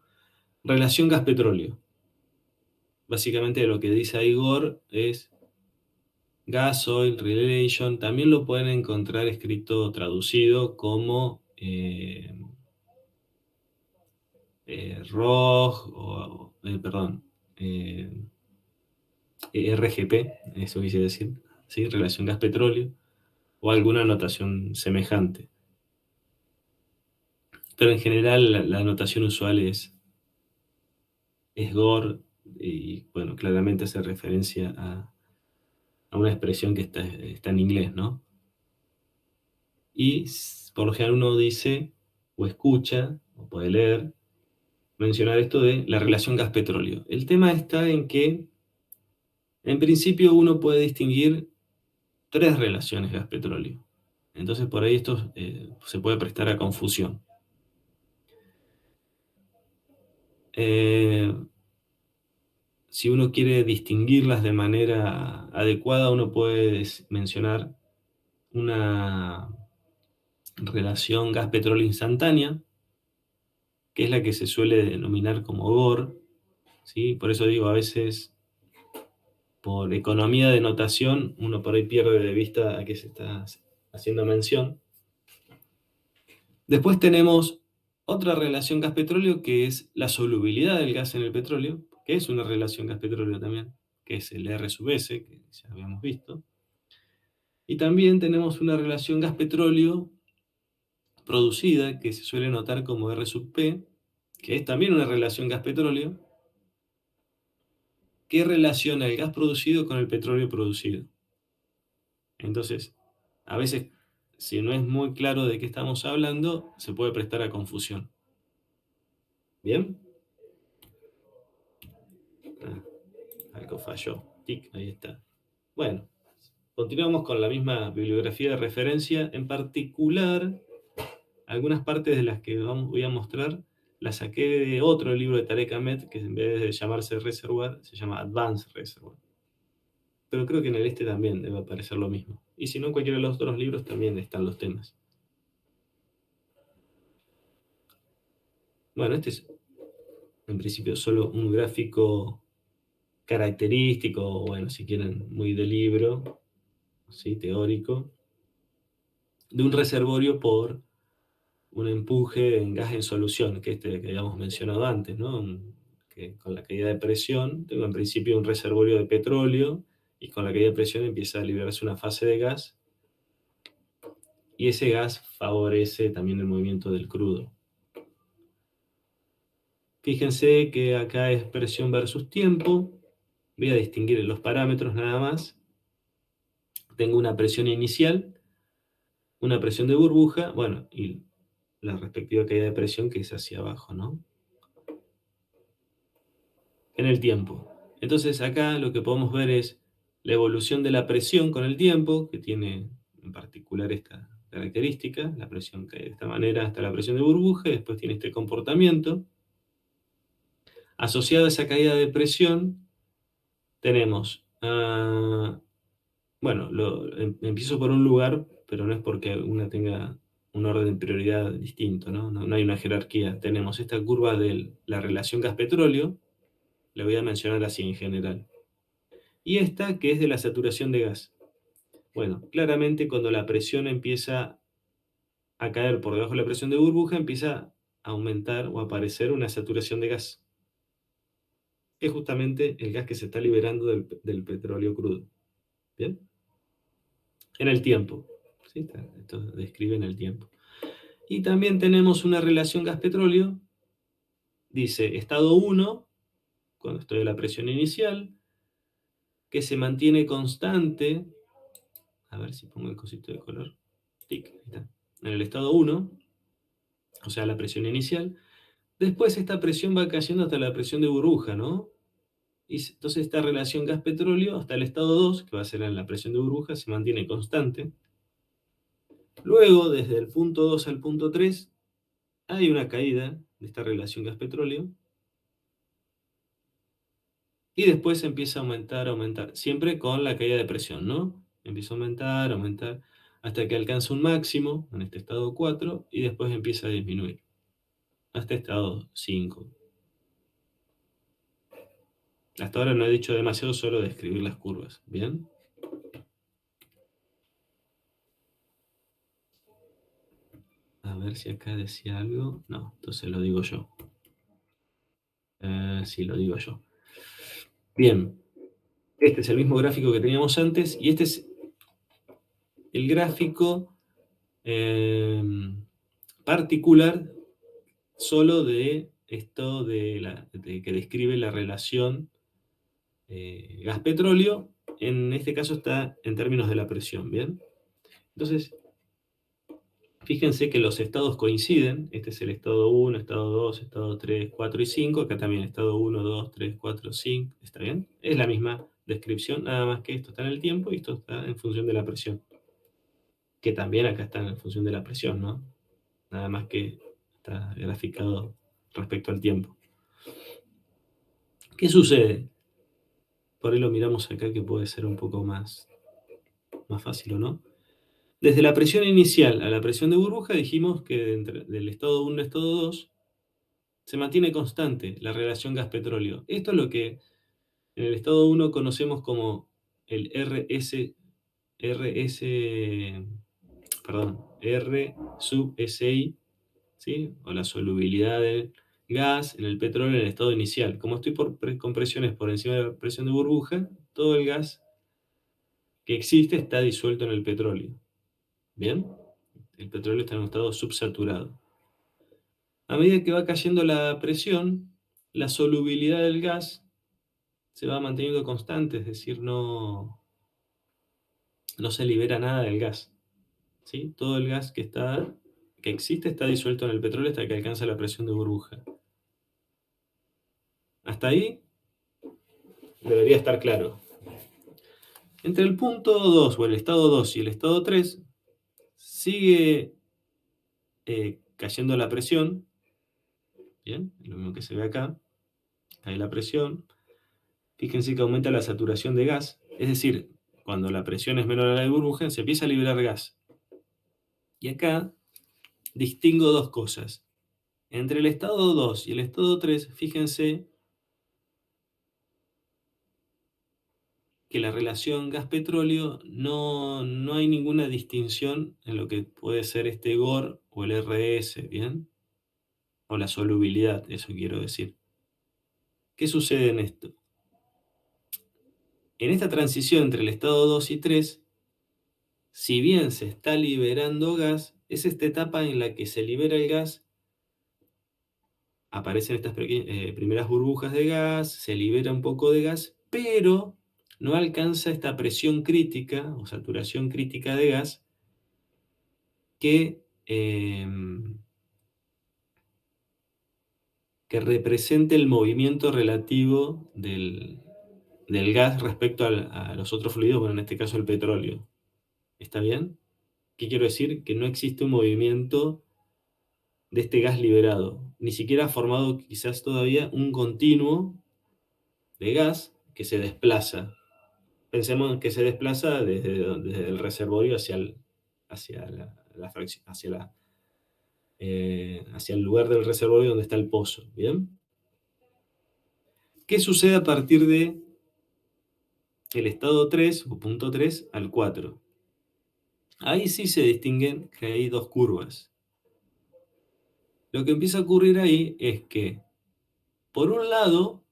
relación gas-petróleo. Básicamente lo que dice Igor es gas-oil relation. También lo pueden encontrar escrito traducido como ROG, perdón, RGP, eso quise decir, ¿sí? Relación gas-petróleo, o alguna anotación semejante. Pero en general la notación usual es GOR, y bueno, claramente hace referencia a una expresión que está en inglés, ¿no? Y por lo general uno dice, o escucha, o puede leer, mencionar esto de la relación gas-petróleo. El tema está en que, en principio, uno puede distinguir tres relaciones gas-petróleo. Entonces, por ahí esto se puede prestar a confusión. Si uno quiere distinguirlas de manera adecuada, uno puede mencionar una relación gas-petróleo instantánea, que es la que se suele denominar como GOR, ¿sí? Por eso digo, a veces, por economía de notación, uno por ahí pierde de vista a qué se está haciendo mención. Después tenemos otra relación gas-petróleo, que es la solubilidad del gas en el petróleo, que es una relación gas-petróleo también, que es el R sub S, que ya habíamos visto. Y también tenemos una relación gas-petróleo producida, que se suele notar como R sub P, que es también una relación gas-petróleo, que relaciona el gas producido con el petróleo producido. Entonces, a veces, si no es muy claro de qué estamos hablando, se puede prestar a confusión. ¿Bien? Algo falló. Tic, ahí está. Bueno, continuamos con la misma bibliografía de referencia. En particular, algunas partes de las que voy a mostrar las saqué de otro libro de Tarek Ahmed, que en vez de llamarse Reservoir, se llama Advanced Reservoir. Pero creo que en el este también debe aparecer lo mismo. Y si no, en cualquiera de los otros libros también están los temas. Bueno, este es en principio solo un gráfico característico, bueno, si quieren, muy de libro, ¿sí? Teórico, de un reservorio por un empuje en gas en solución, que que habíamos mencionado antes, ¿no? Que con la caída de presión, tengo en principio un reservorio de petróleo, y con la caída de presión empieza a liberarse una fase de gas, y ese gas favorece también el movimiento del crudo. Fíjense que acá es presión versus tiempo. Voy a distinguir los parámetros nada más. Tengo una presión inicial, una presión de burbuja, bueno, y la respectiva caída de presión, que es hacia abajo, ¿no? En el tiempo. Entonces acá lo que podemos ver es la evolución de la presión con el tiempo, que tiene en particular esta característica, la presión cae de esta manera hasta la presión de burbuja, y después tiene este comportamiento. Asociado a esa caída de presión, tenemos, bueno, empiezo por un lugar, pero no es porque una tenga un orden de prioridad distinto, ¿no? No hay una jerarquía. Tenemos esta curva de la relación gas-petróleo, la voy a mencionar así en general. Y esta que es de la saturación de gas. Bueno, claramente cuando la presión empieza a caer por debajo de la presión de burbuja, empieza a aumentar o a aparecer una saturación de gas. Es justamente el gas que se está liberando del petróleo crudo. ¿Bien? En el tiempo. ¿Sí? Esto describe en el tiempo. Y también tenemos una relación gas-petróleo. Dice estado 1, cuando estoy a la presión inicial, que se mantiene constante. A ver si pongo el cosito de color. Tic, ahí está. En el estado 1, o sea, la presión inicial. Después esta presión va cayendo hasta la presión de burbuja, ¿no? Y entonces esta relación gas-petróleo hasta el estado 2, que va a ser en la presión de burbuja, se mantiene constante. Luego, desde el punto 2 al punto 3, hay una caída de esta relación gas-petróleo. Y después empieza a aumentar, aumentar. Siempre con la caída de presión, ¿no? Empieza a aumentar, aumentar, hasta que alcanza un máximo, en este estado 4, y después empieza a disminuir, hasta estado 5. Hasta ahora no he dicho demasiado, solo describir las curvas, ¿bien? A ver si acá decía algo. No, entonces lo digo yo. Sí, lo digo yo. Bien, este es el mismo gráfico que teníamos antes, y este es el gráfico particular solo de esto de que describe la relación gas-petróleo. En este caso está en términos de la presión, ¿bien? Entonces, fíjense que los estados coinciden. Este es el estado 1, estado 2, estado 3, 4 y 5. Acá también estado 1, 2, 3, 4, 5. ¿Está bien? Es la misma descripción, nada más que esto está en el tiempo y esto está en función de la presión. Que también acá está en función de la presión, ¿no? Nada más que está graficado respecto al tiempo. ¿Qué sucede? Por ahí lo miramos acá, que puede ser un poco más fácil, ¿o no? Desde la presión inicial a la presión de burbuja dijimos que del estado 1 al estado 2 se mantiene constante la relación gas-petróleo. Esto es lo que en el estado 1 conocemos como el R sub SI, ¿sí? O la solubilidad del gas en el petróleo en el estado inicial. Como estoy con presiones por encima de la presión de burbuja, todo el gas que existe está disuelto en el petróleo. ¿Bien? El petróleo está en un estado subsaturado. A medida que va cayendo la presión, la solubilidad del gas se va manteniendo constante, es decir, no se libera nada del gas, ¿sí? Todo el gas que existe está disuelto en el petróleo hasta que alcanza la presión de burbuja. Hasta ahí debería estar claro. Entre el punto 2 o el estado 2 y el estado 3 sigue cayendo la presión, ¿bien? Lo mismo que se ve acá, cae la presión. Fíjense que aumenta la saturación de gas, es decir, cuando la presión es menor a la de burbuja, se empieza a liberar gas. Y acá distingo dos cosas. Entre el estado 2 y el estado 3, fíjense que la relación gas-petróleo no hay ninguna distinción en lo que puede ser este GOR o el RS, ¿bien? O la solubilidad, eso quiero decir. ¿Qué sucede en esto? En esta transición entre el estado 2 y 3, si bien se está liberando gas, es esta etapa en la que se libera el gas, aparecen estas primeras burbujas de gas, se libera un poco de gas, pero no alcanza esta presión crítica o saturación crítica de gas que represente el movimiento relativo del del gas respecto a los otros fluidos, bueno, en este caso el petróleo. ¿Está bien? ¿Qué quiero decir? Que no existe un movimiento de este gas liberado, ni siquiera ha formado quizás todavía un continuo de gas que se desplaza. Pensemos que se desplaza desde el reservorio hacia el lugar del reservorio donde está el pozo, ¿bien? ¿Qué sucede a partir de el estado 3 o punto 3 al 4? Ahí sí se distinguen que hay dos curvas. Lo que empieza a ocurrir ahí es que, por un lado,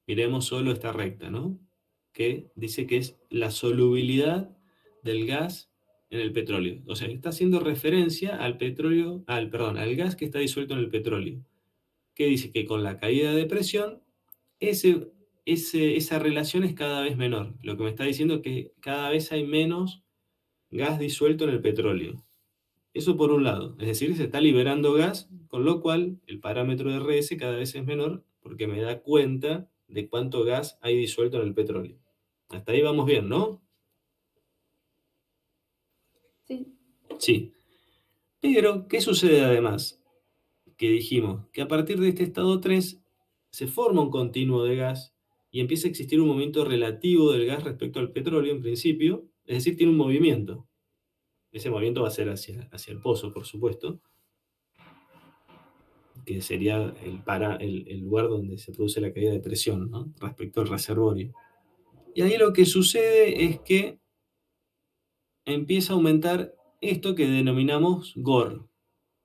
miremos solo esta recta, ¿no? Que dice que es la solubilidad del gas en el petróleo. O sea, está haciendo referencia al petróleo, al gas que está disuelto en el petróleo. Que dice que con la caída de presión, ese, esa relación es cada vez menor. Lo que me está diciendo es que cada vez hay menos gas disuelto en el petróleo. Eso por un lado, es decir, se está liberando gas, con lo cual el parámetro de RS cada vez es menor porque me da cuenta de cuánto gas hay disuelto en el petróleo. Hasta ahí vamos bien, ¿no? Sí. Sí. Pero, ¿qué sucede además? Que dijimos que a partir de este estado 3 se forma un continuo de gas y empieza a existir un movimiento relativo del gas respecto al petróleo en principio, es decir, tiene un movimiento. Ese movimiento va a ser hacia el pozo, por supuesto, que sería el lugar donde se produce la caída de presión, ¿no? Respecto al reservorio. Y ahí lo que sucede es que empieza a aumentar esto que denominamos GOR.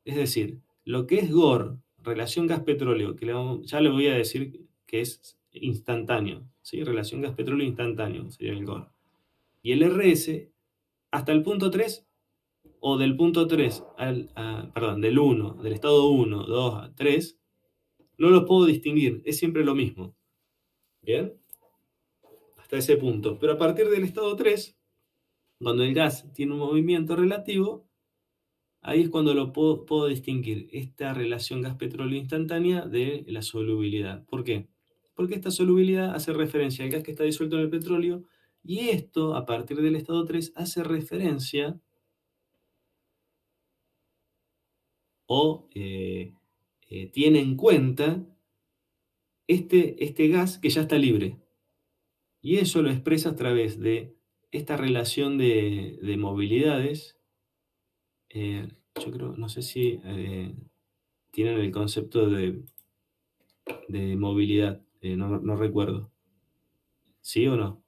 Es decir, lo que es GOR, relación gas-petróleo, que ya le voy a decir que es instantáneo, ¿sí? Relación gas-petróleo instantáneo sería el GOR. Y el RS, hasta el punto 3, o del punto 3 del 1, del estado 1, 2 a 3, no los puedo distinguir, es siempre lo mismo. ¿Bien? Hasta ese punto. Pero a partir del estado 3, cuando el gas tiene un movimiento relativo, ahí es cuando lo puedo distinguir esta relación gas-petróleo instantánea de la solubilidad. ¿Por qué? Porque esta solubilidad hace referencia al gas que está disuelto en el petróleo y esto, a partir del estado 3, hace referencia o tiene en cuenta este gas que ya está libre. Y eso lo expresa a través de esta relación de movilidades. Yo creo, no sé si tienen el concepto de movilidad, no recuerdo. ¿Sí o no?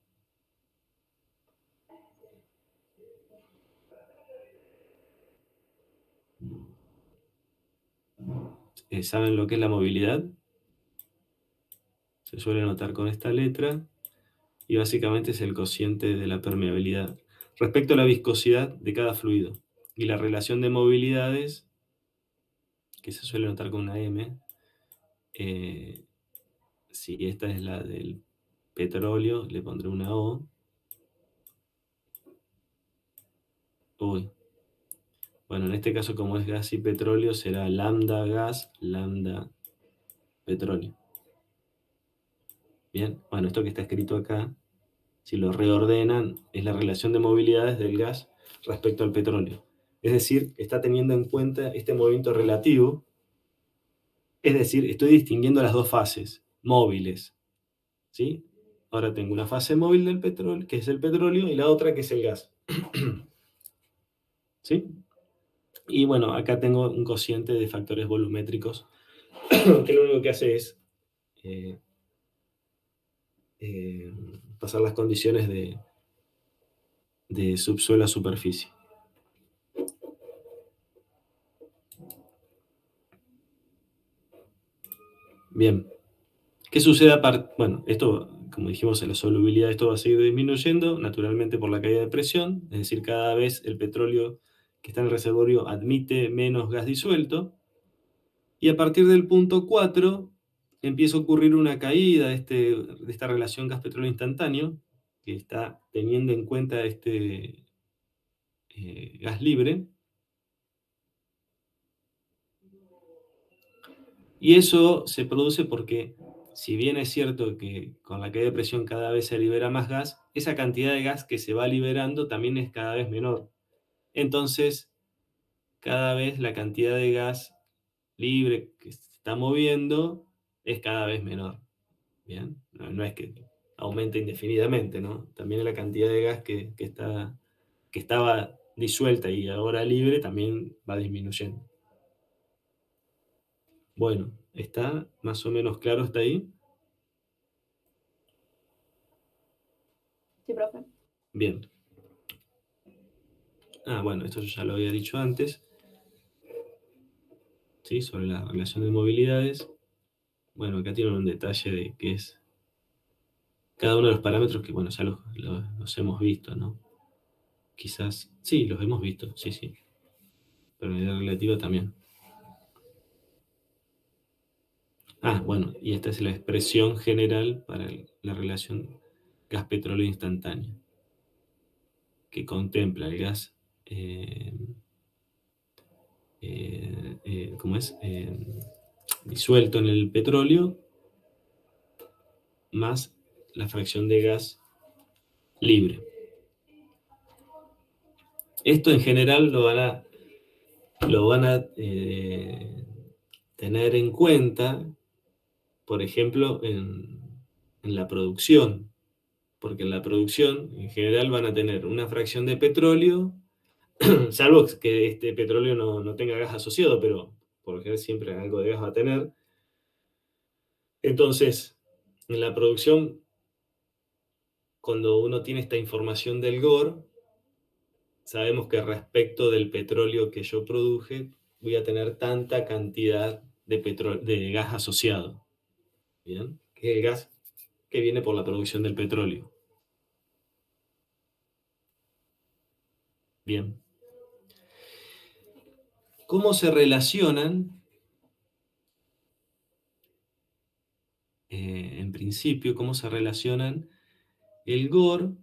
¿Saben lo que es la movilidad? Se suele notar con esta letra y básicamente es el cociente de la permeabilidad respecto a la viscosidad de cada fluido. Y la relación de movilidades, que se suele notar con una M, si esta es la del petróleo, le pondré una O. Uy. Bueno, en este caso, como es gas y petróleo, será lambda gas, lambda petróleo. Bien, bueno, esto que está escrito acá, si lo reordenan, es la relación de movilidades del gas respecto al petróleo. Es decir, está teniendo en cuenta este movimiento relativo, es decir, estoy distinguiendo las dos fases móviles, ¿sí? Ahora tengo una fase móvil del petróleo, que es el petróleo, y la otra que es el gas. ¿Sí? Y bueno, acá tengo un cociente de factores volumétricos, que lo único que hace es eh, pasar las condiciones de subsuelo a superficie. Bien, ¿qué sucede aparte? Bueno, esto, como dijimos, en la solubilidad esto va a seguir disminuyendo, naturalmente por la caída de presión, es decir, cada vez el petróleo que está en el reservorio admite menos gas disuelto, y a partir del punto 4 empieza a ocurrir una caída de esta relación gas-petróleo instantáneo, que está teniendo en cuenta este gas libre, y eso se produce porque si bien es cierto que con la caída de presión cada vez se libera más gas, esa cantidad de gas que se va liberando también es cada vez menor. Entonces, cada vez la cantidad de gas libre que se está moviendo es cada vez menor. Bien, no es que aumente indefinidamente, ¿no? También la cantidad de gas que estaba disuelta y ahora libre también va disminuyendo. Bueno, ¿está más o menos claro hasta ahí? Sí, profe. Bien. Bueno, esto yo ya lo había dicho antes, ¿sí? Sobre la relación de movilidades. Bueno, acá tienen un detalle de qué es cada uno de los parámetros que, bueno, ya los hemos visto, ¿no? Quizás, sí, los hemos visto, sí, sí. Pero en la relativa también. Bueno, y esta es la expresión general para la relación gas-petróleo instantáneo, que contempla el gas, ¿cómo es? Disuelto en el petróleo, más la fracción de gas libre. Esto en general lo van a tener en cuenta, por ejemplo, en la producción, porque en la producción en general van a tener una fracción de petróleo, salvo que este petróleo no tenga gas asociado, pero por lo general siempre algo de gas va a tener. Entonces, en la producción, cuando uno tiene esta información del GOR, sabemos que respecto del petróleo que yo produje, voy a tener tanta cantidad de gas asociado, ¿bien? Que es el gas que viene por la producción del petróleo. Bien. ¿Cómo se relacionan? En principio, ¿cómo se relacionan el GOR,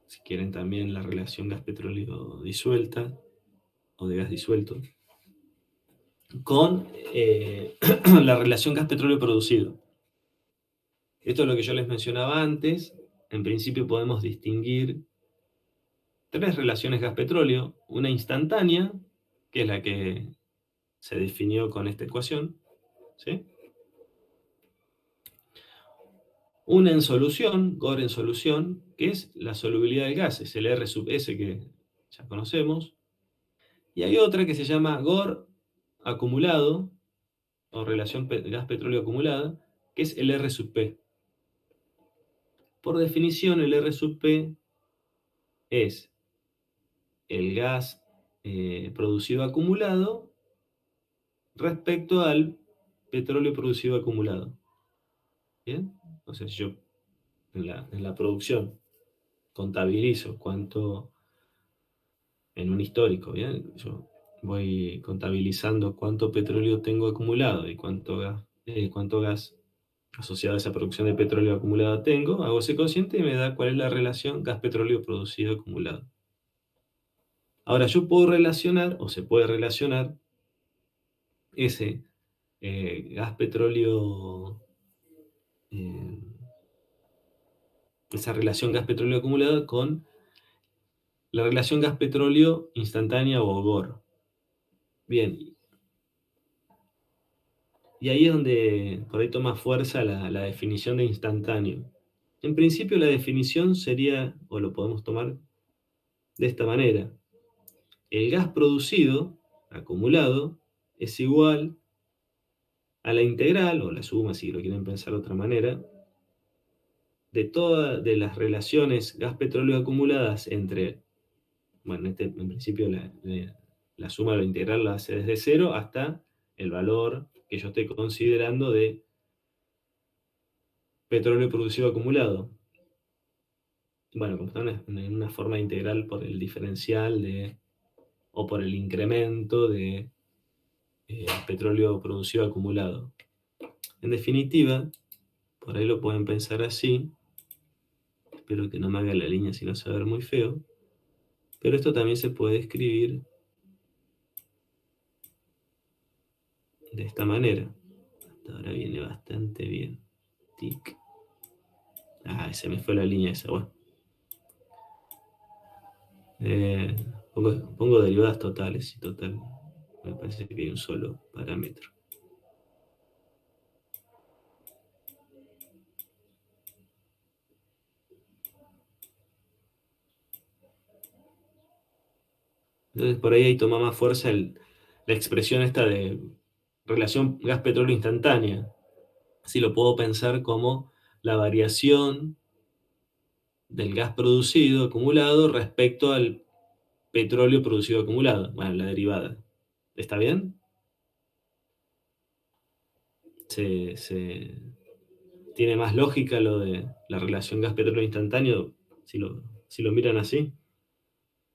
si quieren también la relación gas-petróleo disuelta o de gas disuelto, con la relación gas-petróleo producido? Esto es lo que yo les mencionaba antes. En principio podemos distinguir tres relaciones gas-petróleo, una instantánea, que es la que se definió con esta ecuación, ¿sí? Una en solución, GOR en solución, que es la solubilidad del gas, es el R sub S que ya conocemos. Y hay otra que se llama GOR acumulado, o relación gas-petróleo acumulada, que es el R sub P. Por definición, el R sub P es el gas producido acumulado respecto al petróleo producido acumulado. ¿Bien? Entonces yo en la producción contabilizo cuánto, en un histórico, ¿bien? Yo voy contabilizando cuánto petróleo tengo acumulado y cuánto gas asociado a esa producción de petróleo acumulado tengo, hago ese cociente y me da cuál es la relación gas-petróleo producido acumulado. Ahora yo puedo relacionar, o se puede relacionar, ese gas-petróleo, eh, esa relación gas-petróleo acumulado con la relación gas-petróleo instantánea o GOR. Bien, y ahí es donde por ahí toma fuerza la definición de instantáneo. En principio la definición sería, o lo podemos tomar de esta manera: el gas producido, acumulado, es igual a la integral, o la suma si lo quieren pensar de otra manera, de todas de las relaciones gas-petróleo acumuladas entre, bueno, en principio la suma de la integral la hace desde cero hasta el valor que yo estoy considerando de petróleo producido acumulado. Bueno, como está en una forma integral por el diferencial o por el incremento de petróleo producido acumulado. En definitiva, por ahí lo pueden pensar así. Espero que no me haga la línea si no se va a ver muy feo. Pero esto también se puede escribir de esta manera. Hasta ahora viene bastante bien. Tic. Se me fue la línea esa. Bueno. Pongo derivadas totales y total. Me parece que hay un solo parámetro. Entonces por ahí toma más fuerza la expresión esta de relación gas-petróleo instantánea. Así lo puedo pensar como la variación del gas producido acumulado respecto al petróleo producido acumulado. Bueno, la derivada. ¿Está bien? Tiene más lógica lo de la relación gas-petróleo instantáneo si lo miran así.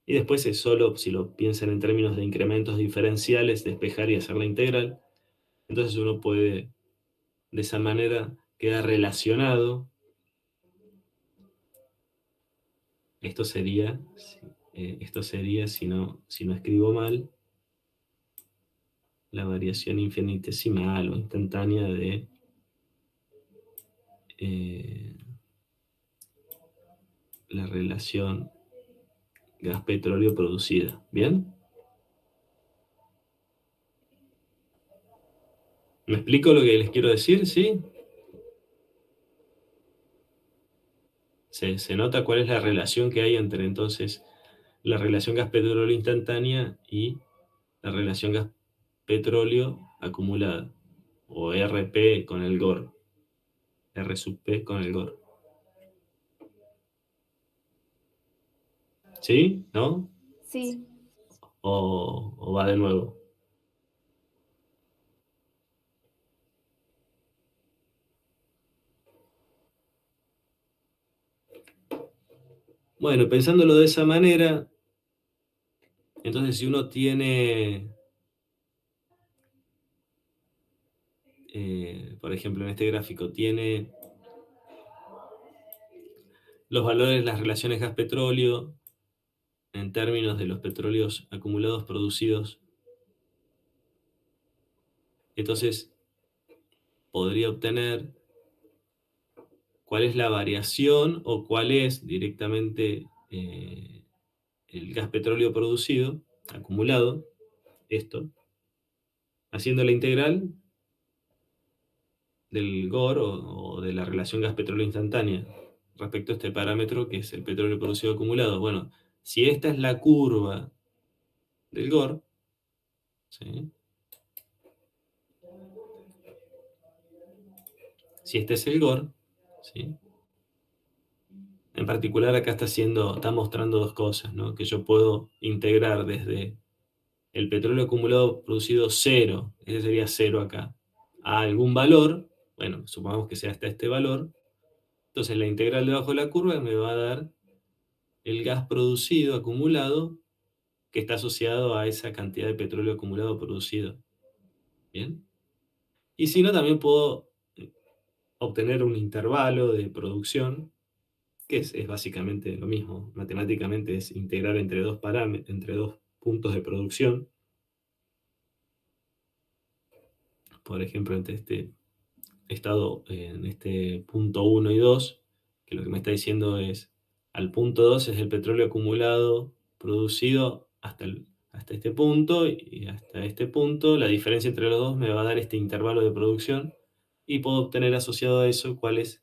Y después es solo, si lo piensan en términos de incrementos diferenciales, despejar y hacer la integral. Entonces uno puede, de esa manera, queda relacionado. Esto sería, si no escribo mal, la variación infinitesimal o instantánea de la relación gas-petróleo producida. ¿Bien? ¿Me explico lo que les quiero decir? ¿Sí? Se nota cuál es la relación que hay entre entonces la relación gas-petróleo instantánea y la relación gas-petróleo acumulada, o RP con el GOR, R sub P con el GOR. ¿Sí? ¿No? Sí. ¿O va de nuevo? Bueno, pensándolo de esa manera, entonces si uno tiene, por ejemplo, en este gráfico, tiene los valores de las relaciones gas-petróleo en términos de los petróleos acumulados producidos, entonces podría obtener cuál es la variación o cuál es directamente el gas petróleo producido, acumulado, esto, haciendo la integral del GOR o de la relación gas petróleo instantánea respecto a este parámetro que es el petróleo producido acumulado. Bueno, si esta es la curva del GOR, ¿sí? Si este es el GOR, ¿sí? En particular acá está mostrando dos cosas, ¿no? Que yo puedo integrar desde el petróleo acumulado producido 0, ese sería 0 acá, a algún valor, bueno, supongamos que sea hasta este valor, entonces la integral debajo de la curva me va a dar el gas producido acumulado que está asociado a esa cantidad de petróleo acumulado producido. ¿Bien? Y si no, también puedo obtener un intervalo de producción, que es básicamente lo mismo, matemáticamente es integrar entre entre dos puntos de producción. Por ejemplo, entre este estado en este punto 1 y 2, que lo que me está diciendo es, al punto 2 es el petróleo acumulado producido hasta este punto y hasta este punto, la diferencia entre los dos me va a dar este intervalo de producción y puedo obtener asociado a eso cuál es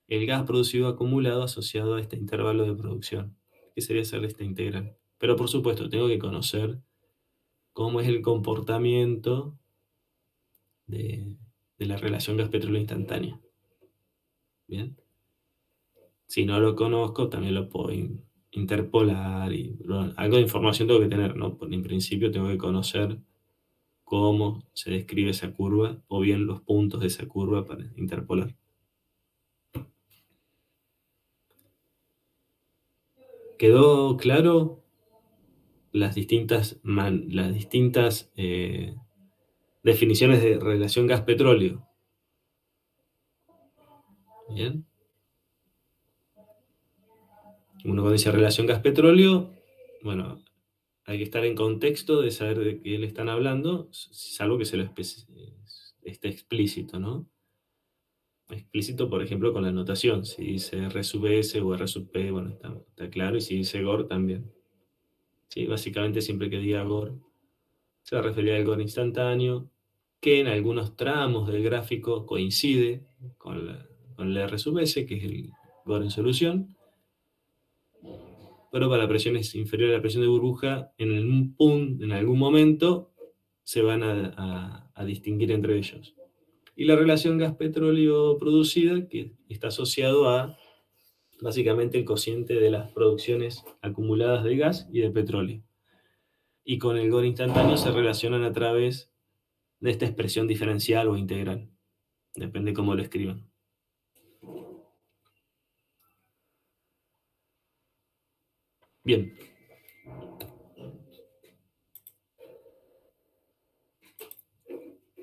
el gas producido acumulado asociado a este intervalo de producción, que sería hacer esta integral. Pero por supuesto, tengo que conocer cómo es el comportamiento de la relación gas-petróleo instantánea. Bien. Si no lo conozco, también lo puedo interpolar y bueno, algo de información tengo que tener, ¿no? En principio tengo que conocer cómo se describe esa curva o bien los puntos de esa curva para interpolar. ¿Quedó claro las distintas definiciones de relación gas-petróleo? Bien. Uno cuando dice relación gas-petróleo, bueno, hay que estar en contexto de saber de qué le están hablando, salvo que se lo está explícito, ¿no? Explícito, por ejemplo, con la notación. Si dice R sub S o R sub P, bueno, está claro. Y si dice GOR, también. ¿Sí? Básicamente, siempre que diga GOR, se va a referir al GOR instantáneo, que en algunos tramos del gráfico coincide con el R sub S, que es el GOR en solución, pero para presiones inferiores a la presión de burbuja, en algún momento se van a distinguir entre ellos. Y la relación gas-petróleo producida, que está asociado a básicamente el cociente de las producciones acumuladas de gas y de petróleo. Y con el GOR instantáneo se relacionan a través de esta expresión diferencial o integral. Depende cómo lo escriban. Bien.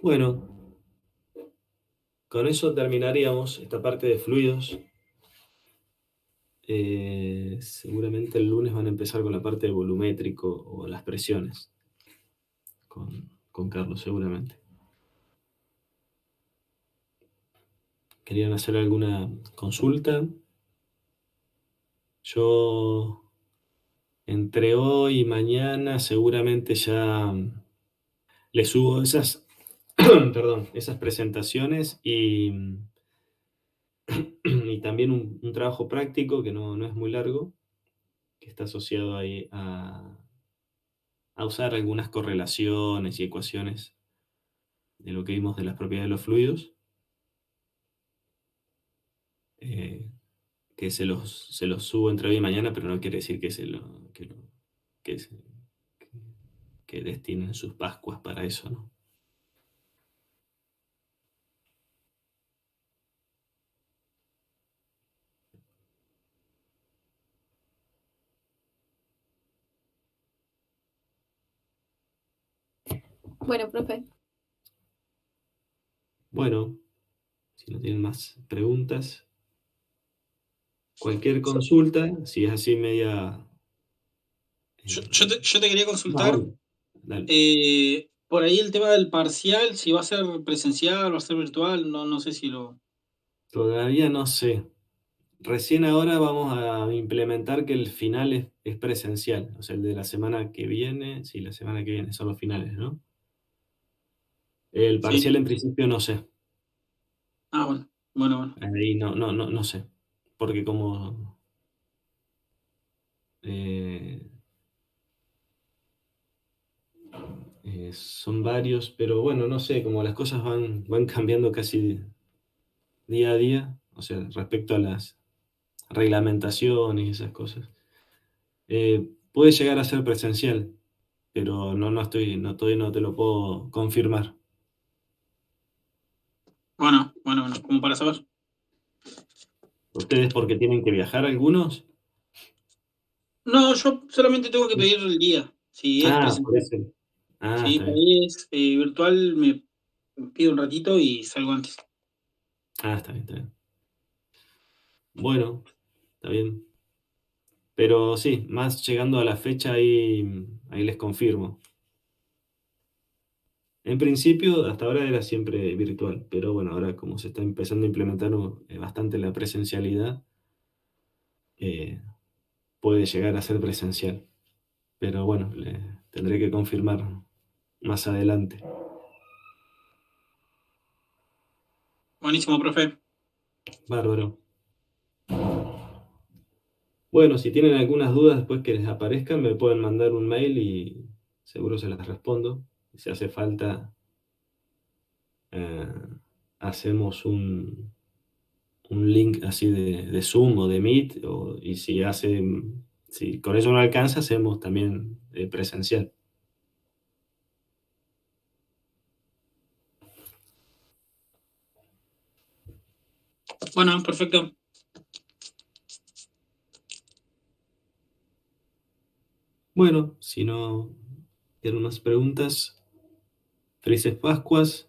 Bueno, con eso terminaríamos esta parte de fluidos. Seguramente el lunes van a empezar con la parte de volumétrico o las presiones. Con Carlos, seguramente. ¿Querían hacer alguna consulta? Yo, entre hoy y mañana, seguramente ya les subo esas, perdón, esas presentaciones y también un trabajo práctico que no es muy largo, que está asociado ahí a usar algunas correlaciones y ecuaciones de lo que vimos de las propiedades de los fluidos, que se los subo entre hoy y mañana, pero no quiere decir que destinen sus Pascuas para eso, ¿no? Bueno, profe. Bueno, si no tienen más preguntas, cualquier consulta, si es así media... Yo te quería consultar, bueno, dale. por ahí el tema del parcial, si va a ser presencial, va a ser virtual, no sé si lo... Todavía no sé. Recién ahora vamos a implementar que el final es presencial, o sea, el de la semana que viene, sí, la semana que viene son los finales, ¿no? El parcial Sí. en principio no sé. Ah, bueno. Ahí no sé. Porque como son varios, pero bueno, no sé, como las cosas van cambiando casi día a día, o sea, respecto a las reglamentaciones y esas cosas. Puede llegar a ser presencial, pero todavía no te lo puedo confirmar. Bueno, como para saber. ¿Ustedes porque tienen que viajar algunos? No, yo solamente tengo que pedir el día, si es Por presencial. eso. Si Está por bien. ahí es virtual, me pido un ratito y salgo antes. Está bien, está bien. Bueno, está bien. Pero sí, más llegando a la fecha ahí les confirmo. En principio, hasta ahora era siempre virtual, pero bueno, ahora como se está empezando a implementar bastante la presencialidad, puede llegar a ser presencial. Pero bueno, le tendré que confirmar más adelante. Buenísimo, profe. Bárbaro. Bueno, si tienen algunas dudas después que les aparezcan, me pueden mandar un mail y seguro se las respondo. Si hace falta, eh, hacemos un link así de Zoom o de Meet, y si con eso no alcanza, hacemos también presencial. Bueno, perfecto. Bueno, si no tienen más preguntas, felices Pascuas.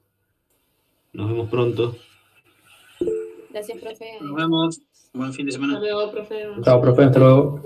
Nos vemos pronto. Gracias, profe. Nos Adiós. vemos. Buen fin de semana. Hasta luego, profe. Chao, profe, hasta luego.